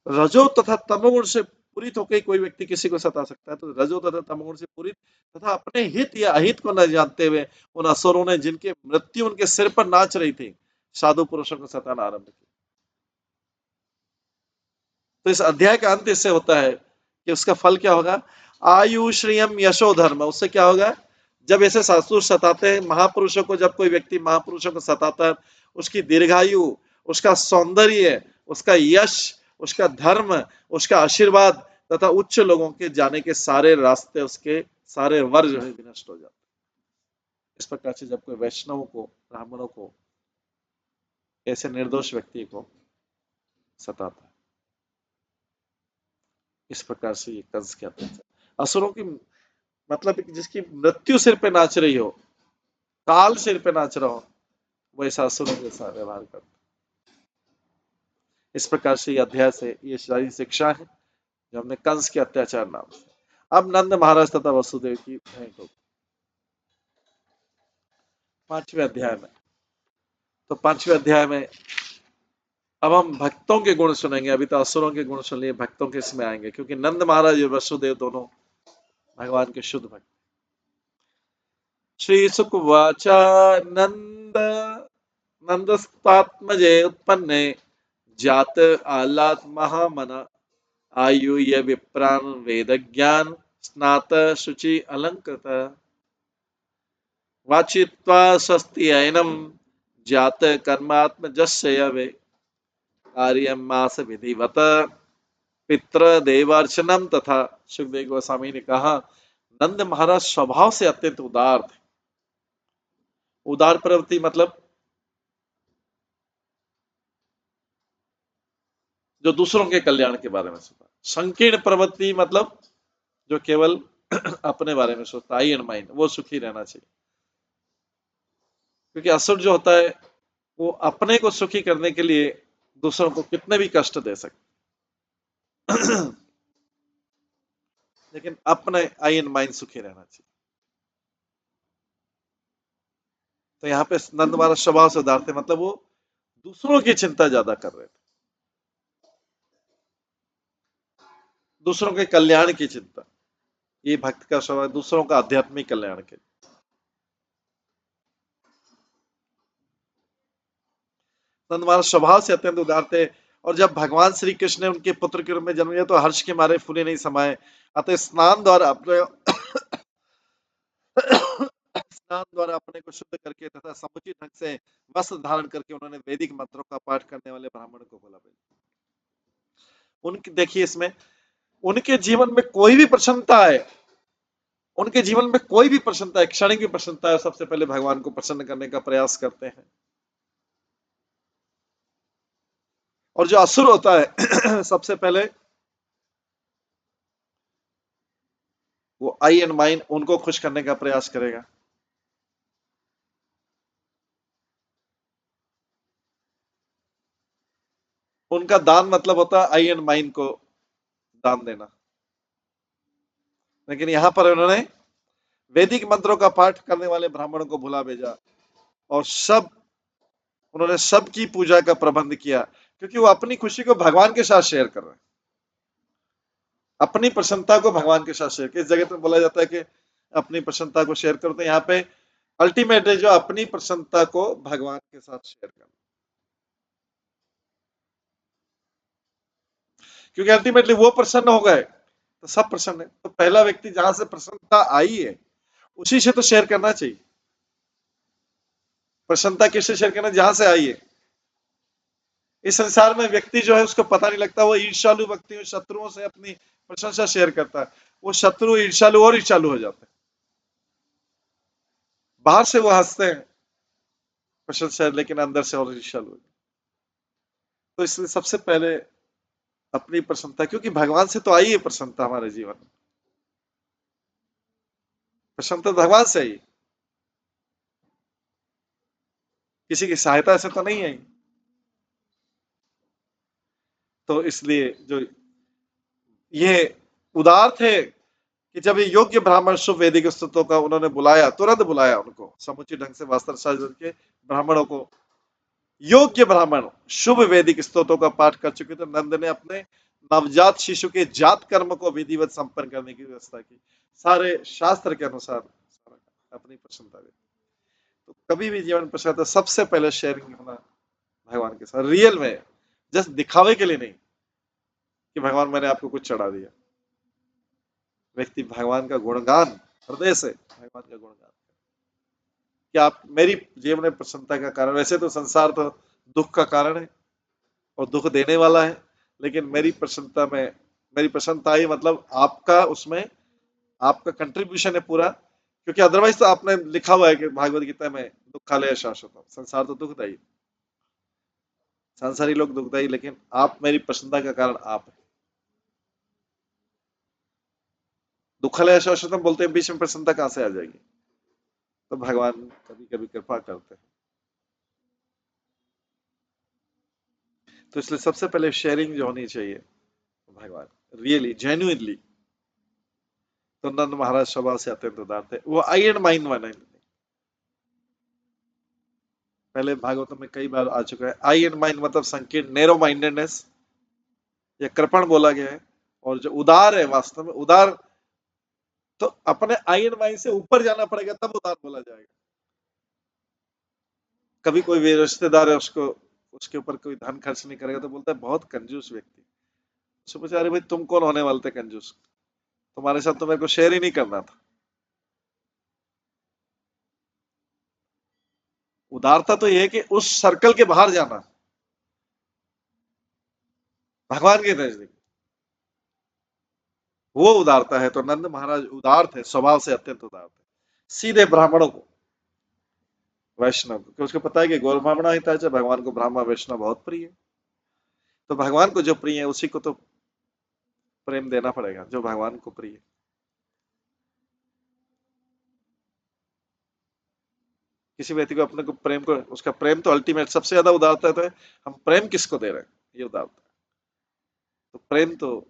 रजो तथा तमोगुण से पूरित होकर कोई व्यक्ति किसी को सता सकता है। तो रजो तथा तमोगुण से पूरित तथा अपने हित या अहित को न जानते हुए उन असुरों ने, जिनके मृत्यु उनके सिर पर नाच रही थी, साधु पुरुषों को सताना आरंभ किया। तो इस अध्याय का अंत इससे होता है कि उसका फल क्या होगा, आयु श्रियम यशो धर्म। उससे क्या होगा, जब ऐसे सासुर सताते हैं महापुरुषों को, जब कोई व्यक्ति महापुरुषों को सताता है, उसकी दीर्घायु, उसका सौंदर्य, उसका यश, उसका धर्म, उसका आशीर्वाद तथा उच्च लोगों के जाने के सारे रास्ते, उसके सारे वर्ग जो है विनष्ट हो जाते। इस प्रकार से जब कोई वैष्णव को, ब्राह्मणों को, ऐसे निर्दोष व्यक्ति को सताता है, इस प्रकार से ये कंस के अत्याचार। असुरों की मतलब जिसकी मृत्यु सिर पे नाच रही हो, काल सिर पे नाच रहा हो, वैसा असुरों के साथ व्यवहार करता। इस प्रकार से ये अध्याय से ये सारी शिक्षा है जो हमने कंस के अत्याचार नाम से। अब नंद महाराज तथा वसुदेव की भेंट होगी 5वें अध्याय में। तो 5वें अध्याय में अब हम भक्तों के गुण सुनेंगे। अभी तो असुरों के गुण सुन लिए, भक्तों के इसमें आएंगे, क्योंकि नंद महाराज और वसुदेव दोनों भगवान के शुद्ध भक्त। श्री सुकवाच नंद नंदस्तात्मजे उत्पन्ने जात आलात महामना आयुय विप्रान वेदज्ञान स्नात शुचि अलंकृत वाचित्वा स्वस्ति ऐनम जात कर्मात्मजस्य कार्यम मास विधिवत पितृ देवार्चनम तथा। सुखदेव गोस्वामी ने कहा, नंद महाराज स्वभाव से अत्यंत उदार थे। उदार प्रवृत्ति मतलब जो दूसरों के कल्याण के बारे में सोचता। संकीर्ण प्रवृत्ति मतलब जो केवल अपने बारे में सोचता, आई एंड माइंड, वो सुखी रहना चाहिए। क्योंकि असुर जो होता है वो अपने को सुखी करने के लिए दूसरों को कितने भी कष्ट दे सकते, लेकिन अपने आई एंड माइंड सुखी रहना चाहिए। तो यहाँ पे नंद महाराज स्वभाव से उदार थे, मतलब वो दूसरों की चिंता ज्यादा कर रहे थे, दूसरों के कल्याण की चिंता। ये भक्त का स्वभाव, दूसरों का आध्यात्मिक कल्याण के। नंद महाराज स्वभाव से अत्यंत उदार थे, और जब भगवान श्री कृष्ण ने उनके पुत्र के रूप में जन्म लिया तो हर्ष के मारे फूले नहीं समाये। अतः स्नान स्नान द्वारा अपने को शुद्ध करके तथा समुचित ढंग से वस्त्र धारण करके उन्होंने वैदिक मंत्रों का पाठ करने वाले ब्राह्मण को बोला। उनकी देखिए इसमें उनके जीवन में कोई भी प्रसन्नता है, उनके जीवन में कोई भी प्रसन्नता है, क्षणिक भी प्रसन्नता है, सबसे पहले भगवान को प्रसन्न करने का प्रयास करते हैं। और जो असुर होता है सबसे पहले वो आई एंड माइंड उनको खुश करने का प्रयास करेगा। उनका दान मतलब होता है आई एंड माइंड को दान देना। लेकिन यहां पर उन्होंने वैदिक मंत्रों का पाठ करने वाले ब्राह्मणों को भुला भेजा और उन्होंने सबकी पूजा का प्रबंध किया, क्योंकि वो अपनी खुशी को भगवान के साथ शेयर कर रहे हैं, अपनी प्रसन्नता को भगवान के साथ शेयर। किस जगह पर बोला जाता है कि अपनी प्रसन्नता को शेयर करो, तो यहाँ पे अल्टीमेट है जो अपनी प्रसन्नता को भगवान के साथ शेयर करना, क्योंकि अल्टीमेटली वो प्रसन्न हो गए तो सब प्रसन्न है। तो पहला व्यक्ति जहां से प्रसन्नता आई है उसी से तो शेयर करना चाहिए। प्रसन्नता किससे शेयर करना, जहां से आई है। इस संसार में व्यक्ति जो है उसको पता नहीं लगता, वो ईर्ष्यालु व्यक्ति शत्रुओं से अपनी प्रशंसा शेयर करता है, वो शत्रु ईर्ष्यालु और ईर्ष्यालु हो जाते हैं। बाहर से वो हंसते हैं प्रशंसा, लेकिन अंदर से और ईर्ष्यालु। तो इसलिए सबसे पहले अपनी प्रसन्नता, क्योंकि भगवान से तो आई है प्रसन्नता हमारे जीवन में, प्रसन्नता भगवान से आई, किसी की सहायता से तो नहीं आई। तो इसलिए जो ये उदार थे कि जब ये योग्य ब्राह्मण शुभ वैदिक स्तुतों का उन्होंने बुलाया, तुरंत बुलाया उनको समुचित ढंग से वस्त्र साज के ब्राह्मणों को, योग्य ब्राह्मण शुभ वैदिक स्तोत्रों का पाठ कर चुके, तो नंद ने अपने नवजात शिशु के जात कर्म को विधिवत संपन्न करने की व्यवस्था की, सारे शास्त्र के अनुसार अपनी प्रसन्नता दे। तो कभी भी जीवन प्रसन्न सबसे पहले शेयरिंग होना भगवान के साथ, रियल में, जस्ट दिखावे के लिए नहीं कि भगवान मैंने आपको कुछ चढ़ा दिया। व्यक्ति भगवान का गुणगान हृदय से, भगवान का गुणगान कि आप मेरी जीवन में प्रसन्नता का कारण। वैसे तो संसार तो दुख का कारण है और दुख देने वाला है, लेकिन मेरी प्रसन्नता ही मतलब आपका उसमें आपका कंट्रीब्यूशन है पूरा, क्योंकि अदरवाइज तो आपने लिखा हुआ है कि भागवत गीता में दुखालय शाश्वतम, संसार तो दुखदायी, संसारी लोग दुखदायी, लेकिन आप मेरी प्रसन्नता का कारण आप है। दुखालय शाश्वतम बोलते हैं, बीच में प्रसन्नता कहां से आ जाएगी। तो भगवान कभी कभी कृपा करते हैं। तो इसलिए सबसे पहले शेयरिंग जो होनी चाहिए भगवान, रियली जेन्युइनली। तो नंद महाराज स्वभाव से अत्यंत उदार थे, वो आई एंड माइंड वाले। पहले भागवत में कई बार आ चुका है, आई एंड माइंड मतलब संकीर्ण, नैरो माइंडेडनेस या कृपण बोला गया है। और जो उदार है, वास्तव में उदार तो अपने आई एंड माइंड से ऊपर जाना पड़ेगा, तब उदार बोला जाएगा। कभी कोई भी रिश्तेदार है, उसके ऊपर कोई धन खर्च नहीं करेगा तो बोलता है बहुत कंजूस व्यक्ति। उससे पूछा, अरे भाई तुम कौन होने वाले थे कंजूस, तुम्हारे साथ तो मेरे को शेयर ही नहीं करना था। उदारता तो यह है कि उस सर्कल के बाहर जाना, भगवान के नजदीक, वो उदारता है। तो नंद महाराज उदार थे, स्वभाव से अत्यंत उदार थे। सीधे ब्राह्मणों को, वैष्णव को, उसको पता है कि गौर ब्राह्मण हिता है, भगवान को ब्राह्मण वैष्णव बहुत प्रिय है। तो भगवान को जो प्रिय है उसी को तो प्रेम देना पड़ेगा, जो भगवान को प्रिय है। किसी व्यक्ति को अपने को प्रेम को, उसका प्रेम तो अल्टीमेट सबसे ज्यादा उदारता है। हम प्रेम किसको दे रहे हैं, ये उदारता है। तो प्रेम तो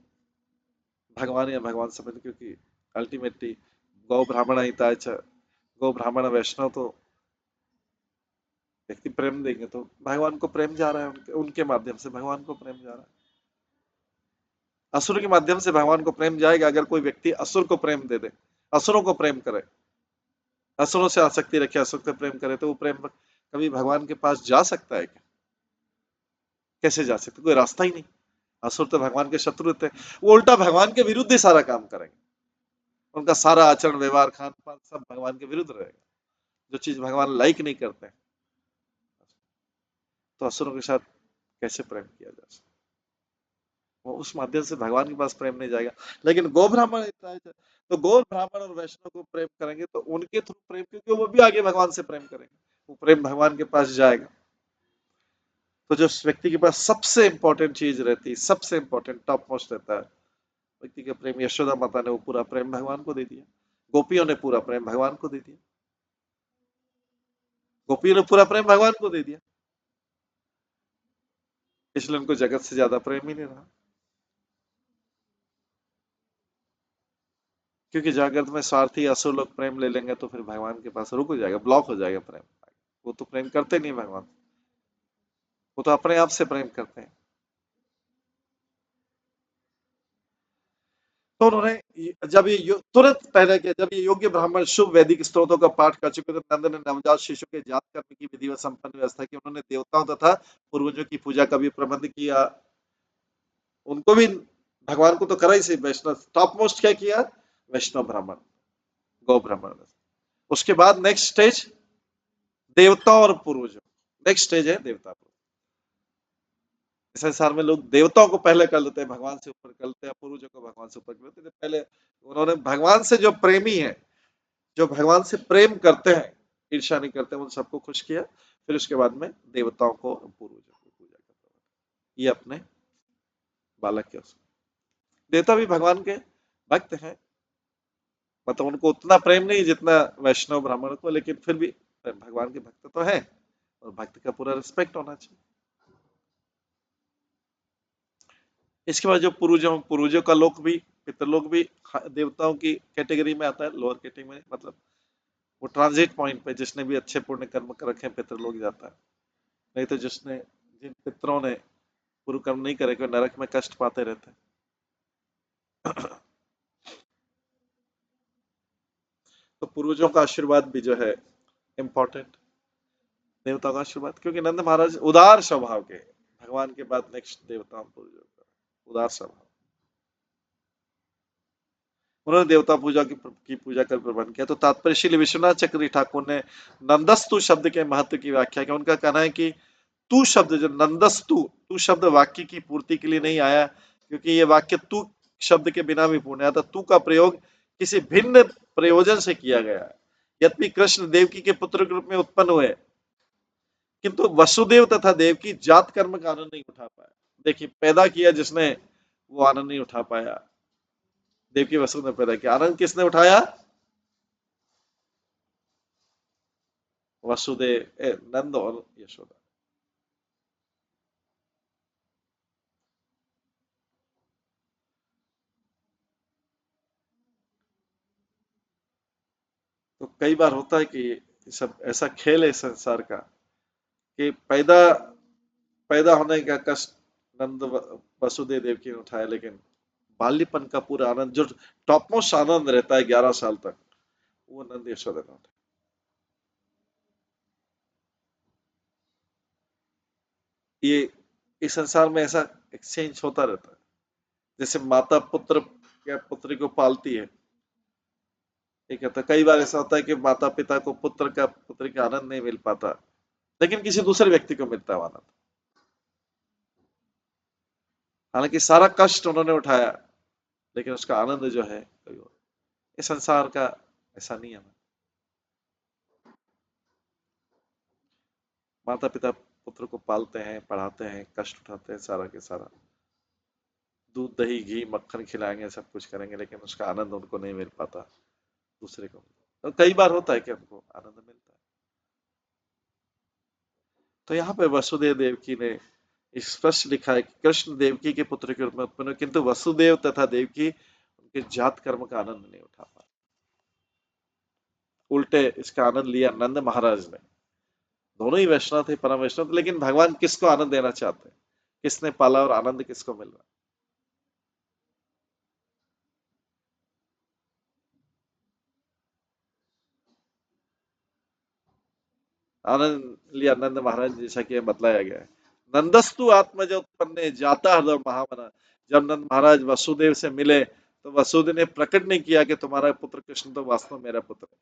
भगवान या भगवान समझ, क्योंकि अल्टीमेटली गौ ब्राह्मण हिताय च, गौ ब्राह्मण वैष्णव, तो व्यक्ति प्रेम देंगे तो भगवान को प्रेम जा रहा है, उनके माध्यम से भगवान को प्रेम जा रहा है। असुर के माध्यम से भगवान को प्रेम जाएगा। अगर कोई व्यक्ति असुर को प्रेम दे दे, असुरों को प्रेम करे, असुरों से आसक्ति रखे, असुर को प्रेम करे, तो वो प्रेम कभी भगवान के पास जा सकता है क्या? कैसे जा सकते, कोई रास्ता ही नहीं। असुर तो भगवान के शत्रु थे, वो उल्टा भगवान के विरुद्ध ही सारा काम करेंगे। उनका सारा आचरण, व्यवहार, खान पान सब भगवान के विरुद्ध रहेगा। जो चीज भगवान लाइक नहीं करते हैं, तो असुरों के साथ कैसे प्रेम किया जा सकता? वो उस माध्यम से भगवान के पास प्रेम नहीं जाएगा। लेकिन गो ब्राह्मण इतना है, तो गो ब्राह्मण और वैष्णव को प्रेम करेंगे तो उनके थ्रू प्रेम, क्योंकि वो भी आगे भगवान से प्रेम करेंगे, वो प्रेम भगवान के पास जाएगा। तो जो व्यक्ति के पास सबसे इंपॉर्टेंट चीज रहती है, सबसे इंपॉर्टेंट टॉप मोस्ट रहता है व्यक्ति का प्रेम, यशोदा माता ने वो पूरा प्रेम भगवान को दे दिया, गोपियों ने पूरा प्रेम भगवान को दे दिया, गोपियों ने पूरा प्रेम भगवान को दे दिया, इसलिए उनको जगत से ज्यादा प्रेम ही नहीं रहा। क्योंकि जागृत में स्वार्थी असुर लोग प्रेम ले लेंगे तो फिर भगवान के पास रुक हो जाएगा, ब्लॉक हो जाएगा प्रेम। वो तो प्रेम करते नहीं भगवान, वो तो अपने आप से प्रेम करते हैं। तो उन्होंने जब ये तुरंत पहले के जब ये योग्य ब्राह्मण शुभ वैदिक स्त्रोतों का पाठ कर चुके तो नंद ने नवजात शिशु के जात कर्म की विधि व संपन्न व्यवस्था की। उन्होंने देवताओं तथा पूर्वजों की पूजा का भी प्रबंध किया। उनको भी भगवान को तो करा ही, से वैष्णव टॉप मोस्ट क्या किया, वैष्णव ब्राह्मण, गौ ब्राह्मण। उसके बाद नेक्स्ट स्टेज देवताओं और पूर्वजों, नेक्स्ट स्टेज है देवता। संसार में लोग देवताओं को पहले कर लेते हैं, भगवान से ऊपर कर लेते हैं, पूर्वजों को भगवान से ऊपर कर लेते हैं। पहले उन्होंने भगवान से, जो प्रेमी है, जो भगवान से प्रेम करते हैं, ईर्ष्या नहीं करते, उन सबको खुश किया। फिर उसके बाद में देवताओं को, पूर्वजों को पूजा करते हैं। ये अपने बालक के उसमें देवता भी भगवान के भक्त हैं, मतलब उनको उतना प्रेम नहीं जितना वैष्णव ब्राह्मण को, लेकिन फिर भी भगवान के भक्त तो है, और भक्त का पूरा रिस्पेक्ट होना चाहिए। इसके बाद जो पूर्वजों का लोक भी, पितृलोक भी देवताओं की कैटेगरी में आता है, लोअर कैटेगरी में, मतलब वो ट्रांजिट पॉइंट पे जिसने भी अच्छे पुण्य कर्म कर रखे हैं पितृलोक जाता है। नहीं तो जिन पितरों ने पूर्व कर्म नहीं करे, नरक में कष्ट पाते रहते हैं। तो पूर्वजों का आशीर्वाद भी जो है इम्पोर्टेंट, देवताओं का आशीर्वाद, क्योंकि नंद महाराज उदार स्वभाव के, भगवान के बाद नेक्स्ट देवताओं पूर्वजों का उदार स्वभाव। उन्होंने देवता पूजा की पूजा कर प्रबंध किया। तो तात्पर्य श्री विश्वनाथ चक्रवर्ती ठाकुर ने नंदस्तु शब्द के महत्व की व्याख्या की। उनका कहना है कि तू शब्द, जो नंदस्तु, तू शब्द वाक्य की पूर्ति के लिए नहीं आया, क्योंकि ये वाक्य तू शब्द के बिना भी पूर्ण है, तो तू का प्रयोग किसी भिन्न प्रयोजन से किया गया है। यद्यपि कृष्ण देवकी के पुत्र के रूप में उत्पन्न हुए, किंतु वसुदेव तथा देवकी जात कर्म का आनंद नहीं उठा पाया। देखिए, पैदा किया जिसने, वो आनंद नहीं उठा पाया। देवकी वसु ने पैदा किया, आनंद किसने उठाया, वसुदेव, नंद और यशोदा। तो कई बार होता है कि सब ऐसा खेल है संसार का कि पैदा पैदा होने का कष्ट नंद वसुदेव देवकी ने उठाया, लेकिन बाल्यपन का पूरा आनंद, जो टॉप मोस्ट आनंद रहता है 11 साल तक, वो नंद यशोदा ने उठाया। ये इस संसार में ऐसा एक्सचेंज होता रहता है, जैसे माता पुत्र या पुत्री को पालती है, ठीक है, तो कई बार ऐसा होता है कि माता पिता को पुत्री का आनंद नहीं मिल पाता, लेकिन किसी दूसरे व्यक्ति को मिलता है आनंद। हालांकि सारा कष्ट उन्होंने उठाया, लेकिन उसका आनंद जो है कोई और। इस संसार का ऐसा नहीं है। माता पिता पुत्र को पालते हैं, पढ़ाते हैं, कष्ट उठाते हैं, सारा के सारा दूध दही घी मक्खन खिलाएंगे, सब कुछ करेंगे, लेकिन उसका आनंद उनको नहीं मिल पाता, दूसरे को। तो कई बार होता है कि उनको आनंद मिलता है। तो यहाँ पे वसुदेव देवकी ने स्पष्ट लिखा है कि कृष्ण देवकी के पुत्र के रूप में उत्पन्न, किंतु वसुदेव तथा देवकी उनके जात कर्म का आनंद नहीं उठा पाए। उल्टे इसका आनंद लिया नंद महाराज ने। दोनों ही वैष्णव थे, परम वैष्णव थे, लेकिन भगवान किसको आनंद देना चाहते हैं, किसने पाला और आनंद किसको मिल रहा है। आनंद लिया नंद महाराज, जैसा कि बतलाया गया है। नंदस्तु आत्मज उत्पन्न जाता हृदय महामना। जब नंद महाराज वसुदेव से मिले तो वसुदेव ने प्रकट नहीं किया कि तुम्हारा पुत्र कृष्ण तो वास्तव में मेरा पुत्र है।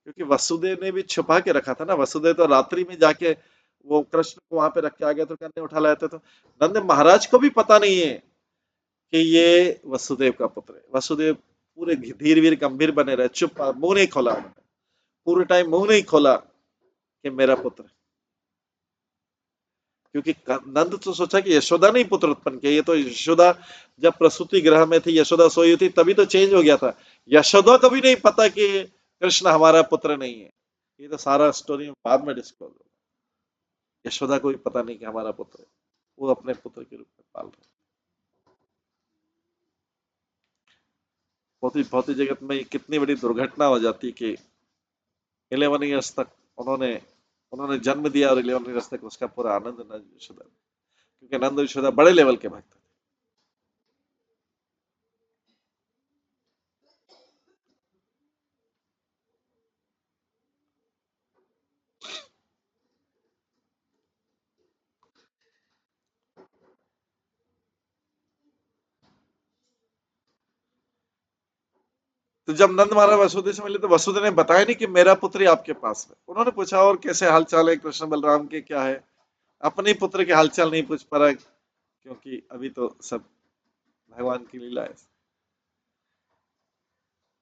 क्योंकि वसुदेव ने भी छुपा के रखा था ना। वसुदेव तो रात्रि में जाके वो कृष्ण को वहां पे रख के आ गया तो कन्या उठा लाए थे। तो नंद महाराज को भी पता नहीं है कि ये वसुदेव का पुत्र है। वसुदेव पूरे धीर वीर गंभीर बने रहे, चुप, मुंह नहीं खोला उन्होंने, पूरे टाइम मुंह नहीं खोला कि मेरा पुत्र है। क्योंकि नंद तो सोचा कि यशोदा ने ही पुत्र उत्पन्न किया। ये तो यशोदा जब प्रसूति गृह में थी, यशोदा सोई थी, तभी तो चेंज हो गया था। यशोदा को भी नहीं पता कि कृष्ण हमारा पुत्र नहीं है। ये तो सारा स्टोरी बाद में डिस्कलोज होगा। यशोदा को भी पता नहीं कि हमारा पुत्र है, वो अपने पुत्र के रूप में पाल रहे। भौतिक जगत में कितनी बड़ी दुर्घटना हो जाती कि 11 ईयर्स तक उन्होंने उन्होंने जन्म दिया और 11 ईयर्स तक उसका पूरा आनंद नंद यशोदा, क्योंकि नंद यशोदा बड़े लेवल के भक्त थे। तो जब नंद महाराज वसुदेव से मिले तो वसुदेव ने बताया नहीं कि मेरा पुत्र ही आपके पास है। उन्होंने पूछा और कैसे हालचाल है कृष्ण बलराम के, क्या है। अपने पुत्र के हालचाल नहीं पूछ पा रहा, क्योंकि अभी तो सब भगवान की लीला है।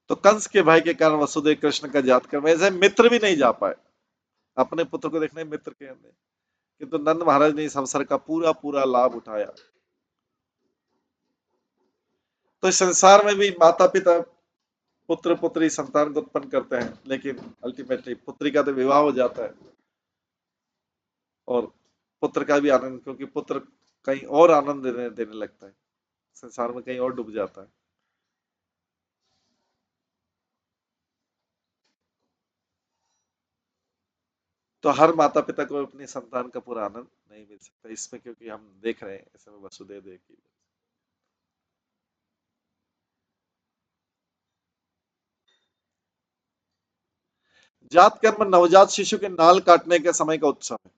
तो कंस के भाई के कारण वसुदेव कृष्ण का जात कर वैसे मित्र भी नहीं जा पाए अपने पुत्र को देखने, मित्र के अंदर। किंतु नंद महाराज ने इस अवसर का पूरा पूरा लाभ उठाया। तो इस संसार में भी माता पिता पुत्र पुत्री संतान को उत्पन्न करते हैं, लेकिन अल्टीमेटली पुत्री का तो विवाह हो जाता है और पुत्र का भी आनंद, क्योंकि पुत्र कहीं और आनंद देने लगता है, संसार में कहीं और डूब जाता है। तो हर माता पिता को अपनी संतान का पूरा आनंद नहीं मिल सकता इसमें, क्योंकि हम देख रहे हैं इसमें वसुदेव देव की जात कर्म नवजात शिशु के नाल काटने के समय का उत्सव है।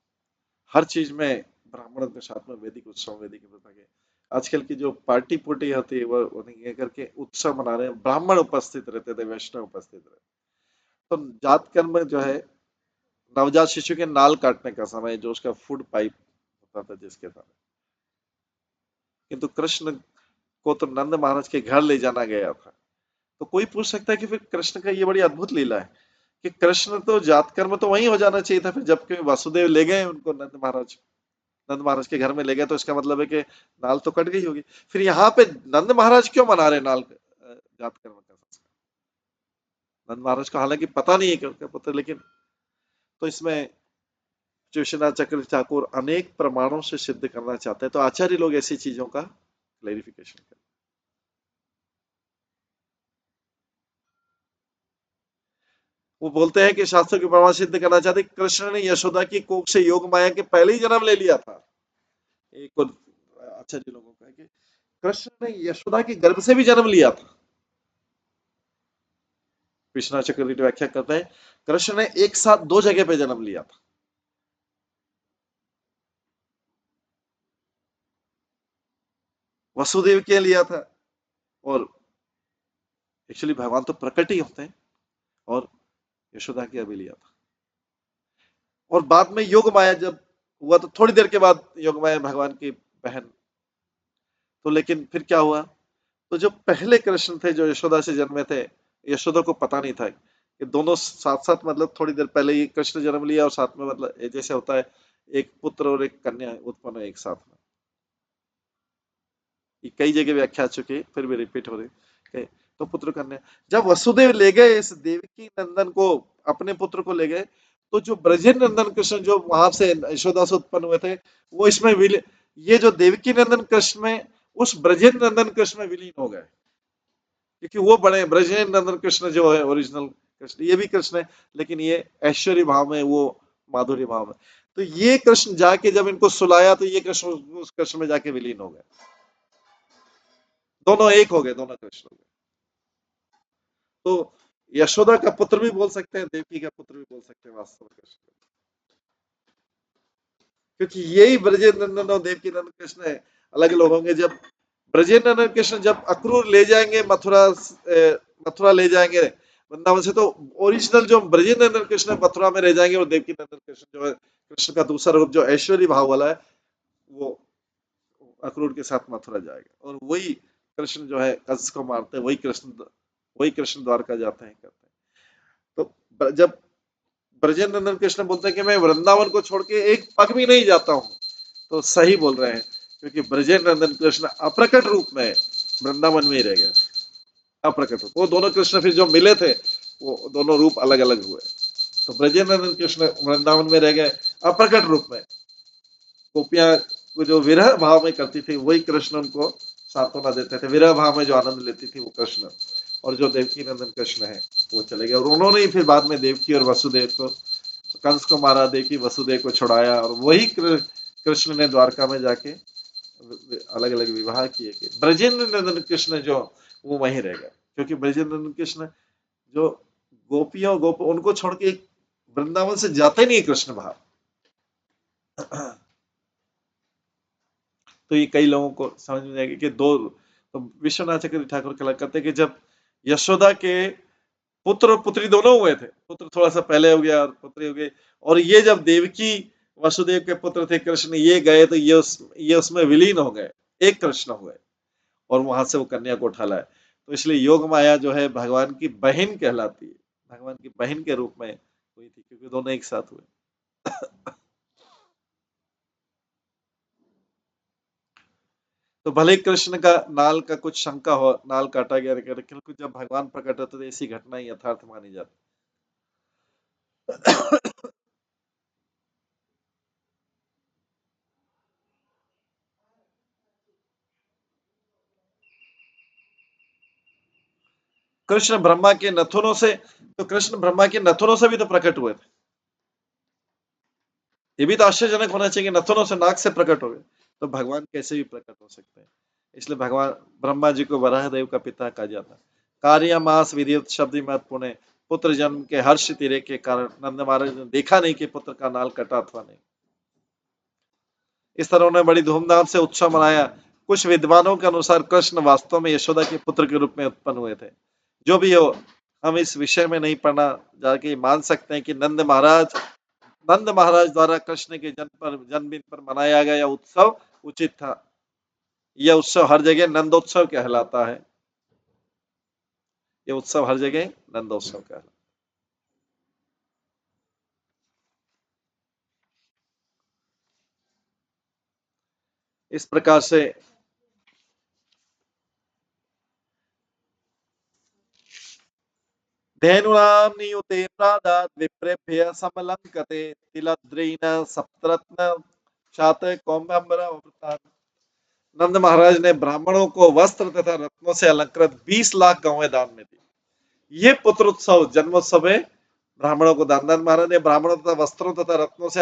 हर चीज में ब्राह्मण के साथ में वैदिक उत्सव, वैदिक प्रथा के आजकल की जो पार्टी पुर्टी होती है वो उन्हें करके उत्सव मना रहे हैं। ब्राह्मण उपस्थित रहते थे, वैष्णव उपस्थित रहते। तो जात कर्म जो है नवजात शिशु के नाल काटने का समय, जो उसका फूड पाइप होता था जिसके द्वारा। किंतु कृष्ण को तो नंद महाराज के घर ले जाना गया था। तो कोई पूछ सकता है कि फिर कृष्ण का ये बड़ी अद्भुत लीला है कि कृष्ण तो जात कर्म तो वहीं हो जाना चाहिए था। फिर जबकि वासुदेव ले गए उनको, नंद महाराज के घर में ले गए, तो इसका मतलब है कि नाल तो कट गई होगी। फिर यहाँ पे नंद महाराज क्यों मना रहे नाल जात कर्म का संस्कार? नंद महाराज को हालांकि पता नहीं है कि उनका पुत्र, लेकिन तो इसमें विश्वनाथ चक्रवर्ती ठाकुर अनेक प्रमाणों से सिद्ध करना चाहते हैं। तो आचार्य लोग ऐसी चीजों का क्लैरिफिकेशन करते हैं। वो बोलते हैं कि शास्त्रों के प्रमाण सिद्ध करना चाहते हैं कृष्ण ने यशोदा की कोख से योग माया के पहले ही जन्म ले लिया था। एक और आचार्य लोगों का है कि कृष्ण ने यशोदा के गर्भ से भी जन्म लिया था। विश्वनाथ चक्रवर्ती व्याख्या करते हैं कृष्ण ने एक साथ दो जगह पे जन्म लिया था। वसुदेव के लिया था, और एक्चुअली भगवान तो प्रकट ही होते हैं, और यशोदा के अभी लिया था। और बाद में योग माया जब हुआ तो थोड़ी देर के बाद योग माया भगवान की बहन। तो लेकिन फिर क्या हुआ, तो जो पहले कृष्ण थे जो यशोदा से जन्मे थे, यशोदा को पता नहीं था कि दोनों साथ साथ, मतलब थोड़ी देर पहले ही कृष्ण जन्म लिया और साथ में, मतलब जैसे होता है एक पुत्र और एक कन्या उत्पन्न हो एक साथ में। ये कई जगह व्याख्या आ चुकी है, फिर भी रिपीट हो रही। तो पुत्र कन्या जब वसुदेव ले गए इस देवकी नंदन को, अपने पुत्र को ले गए, तो जो ब्रजेंद्र नंदन कृष्ण जो वहां से यशोदा से उत्पन्न हुए थे, वो इसमें विलीन, ये जो देवकी नंदन कृष्ण में उस ब्रजेंद्र नंदन कृष्ण में विलीन हो गए। क्योंकि वो बड़े ब्रजेंद्र नंदन कृष्ण जो है ओरिजिनल कृष्ण, ये भी कृष्ण है, लेकिन ये ऐश्वर्य भाव में, वो माधुर्य भाव में। तो ये कृष्ण जाके जब इनको सुलाया तो ये कृष्ण उस कृष्ण में जाके विलीन हो गए। दोनों एक हो गए, दोनों कृष्ण हो गए। तो यशोदा का पुत्र भी बोल सकते हैं, देवकी का पुत्र भी बोल सकते हैं वास्तव में कृष्ण, क्योंकि यही ब्रजेंद्र नंदन और देवकी नंदन कृष्ण है। अलग लोग होंगे जब ब्रजेंद्र नंदन कृष्ण जब अक्रूर ले जाएंगे मथुरा ले जाएंगे, वृंदावन से तो ओरिजिनल जो ब्रजेंद्र नंदन कृष्ण मथुरा में रह जाएंगे, और देवकी नंदन कृष्ण जो है कृष्ण का दूसरा रूप जो ऐश्वर्य भाव वाला है, वो अक्रूर के साथ मथुरा जाएगा, और वही कृष्ण जो है कंस को मारते हैं, वही कृष्ण द्वारका जाते हैं, करते हैं। तो जब ब्रजेंद्र नंदन कृष्ण बोलते हैं कि मैं वृंदावन को छोड़ के एक पग भी नहीं जाता हूँ, तो सही बोल रहे हैं, क्योंकि ब्रजेंद्र नंदन कृष्ण अप्रकट रूप में वृंदावन में ही रह गए, अप्रकट रूप। वो दोनों कृष्ण फिर जो मिले थे, वो दोनों रूप अलग अलग हुए। तो ब्रजेंद्र नंदन कृष्ण वृंदावन में रह गए अप्रकट रूप में, गोपियां को जो विरह भाव में करती थी, वही कृष्ण उनको सांत्वना देते थे, विरह भाव में जो आनंद लेती थी वो कृष्ण, और जो देवकी नंदन कृष्ण है वो चले गए, और उन्होंने ही फिर बाद में देवकी और वसुदेव को, कंस को मारा, देवकी वसुदेव को छुड़ाया, और वही कृष्ण ने द्वारका में जाके अलग अलग विवाह किए। ब्रजेंद्र नंदन कृष्ण जो वो वहीं रह गए, क्योंकि ब्रजेंद्र नंदन कृष्ण जो गोपियों गोप उनको छोड़ के वृंदावन से जाते नहीं कृष्ण बाहर। तो ये कई लोगों को समझ में आएगी कि दो, तो विश्वनाथ चक्रवर्ती ठाकुर कला करते कि जब यशोदा के पुत्र और पुत्री दोनों हुए थे, पुत्र थोड़ा सा पहले हो गया और पुत्री हो गई, और ये जब देवकी वसुदेव के पुत्र थे कृष्ण, ये गए तो ये उसमें विलीन हो गए, एक कृष्ण हुए, और वहां से वो कन्या को उठा लाए। तो इसलिए योग माया जो है भगवान की बहन कहलाती है, भगवान की बहन के रूप में हुई थी, क्योंकि दोनों एक साथ हुए। तो भले कृष्ण का नाल का कुछ शंका हो, नाल काटा गया, लेकिन जब भगवान प्रकट होते तो ऐसी घटना ही यथार्थ मानी जाती। कृष्ण ब्रह्मा के नथुनों से, तो कृष्ण ब्रह्मा के नथुनों से भी तो प्रकट हुए थे। ये भी तो आश्चर्यजनक होना चाहिए कि नथुनों से, नाक से प्रकट हो गए, तो भगवान कैसे भी प्रकट हो सकते हैं। इसलिए भगवान ब्रह्मा जी को वराह देव का पिता कहा जाता है। कार्य मास विधिवत शब्द मत पुणे, पुत्र जन्म के हर्ष तिरे के कारण नंद महाराज ने देखा नहीं कि पुत्र का नाल कटा अथवा नहीं। इस तरह उन्होंने बड़ी धूमधाम से उत्सव मनाया। कुछ विद्वानों के अनुसार कृष्ण वास्तव में यशोदा के पुत्र के रूप में उत्पन्न हुए थे। जो भी हो, हम इस विषय में नहीं पढ़ना जाके मान सकते हैं कि नंद महाराज द्वारा कृष्ण के जन्मदिन पर मनाया गया उत्सव उचित था। यह उत्सव हर जगह नंदोत्सव कहलाता है। यह उत्सव हर जगह नंदोत्सव कहलाता है। इस प्रकार से धेनुनाम नियुते प्रादात विप्रेभ्य समलंकते तिलद्रीन सप्तरत्न शात कौम्बरा। नंद महाराज ने ब्राह्मणों को वस्त्र तथा रत्नों से अलंकृत 20 लाख गौएं दान में दी। ये पुत्रोत्सव जन्मोत्सव में ब्राह्मणों को दान, नंद महाराज ने ब्राह्मणों तथा वस्त्रों तथा रत्नों से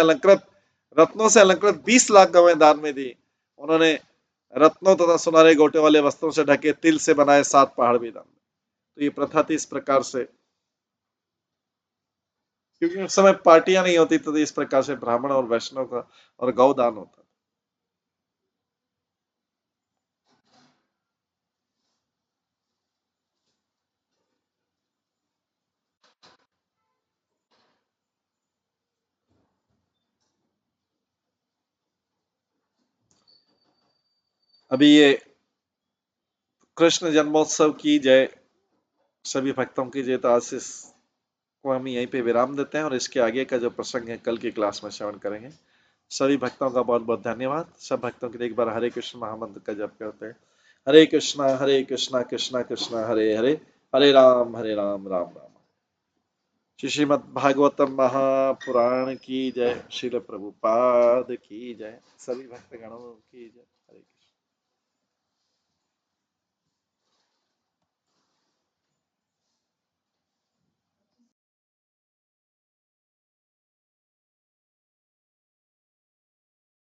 अलंकृत 20 लाख गौएं दान में दी। उन्होंने रत्नों तथा सुनहरे गोटे वाले वस्त्रों से ढके तिल से बनाए 7 पहाड़ भी दान। तो ये प्रथा थी इस प्रकार से, क्योंकि उस समय पार्टियां नहीं होती, तो इस प्रकार से ब्राह्मण और वैष्णव का और गौ दान होता। अभी ये कृष्ण जन्मोत्सव की जय, सभी भक्तों की जय। तो आज से को हम यहीं पे विराम देते हैं, और इसके आगे का जो प्रसंग है कल की क्लास में श्रवण करेंगे। सभी भक्तों का बहुत बहुत धन्यवाद। सब भक्तों के लिए एक बार हरे कृष्ण महामंत्र का जप करते हैं। हरे कृष्णा कृष्णा कृष्णा हरे हरे, हरे राम राम राम। श्रीमद् भागवतम महापुराण की जय, श्रील प्रभुपाद की जय, सभी भक्तगणों की जय। हरे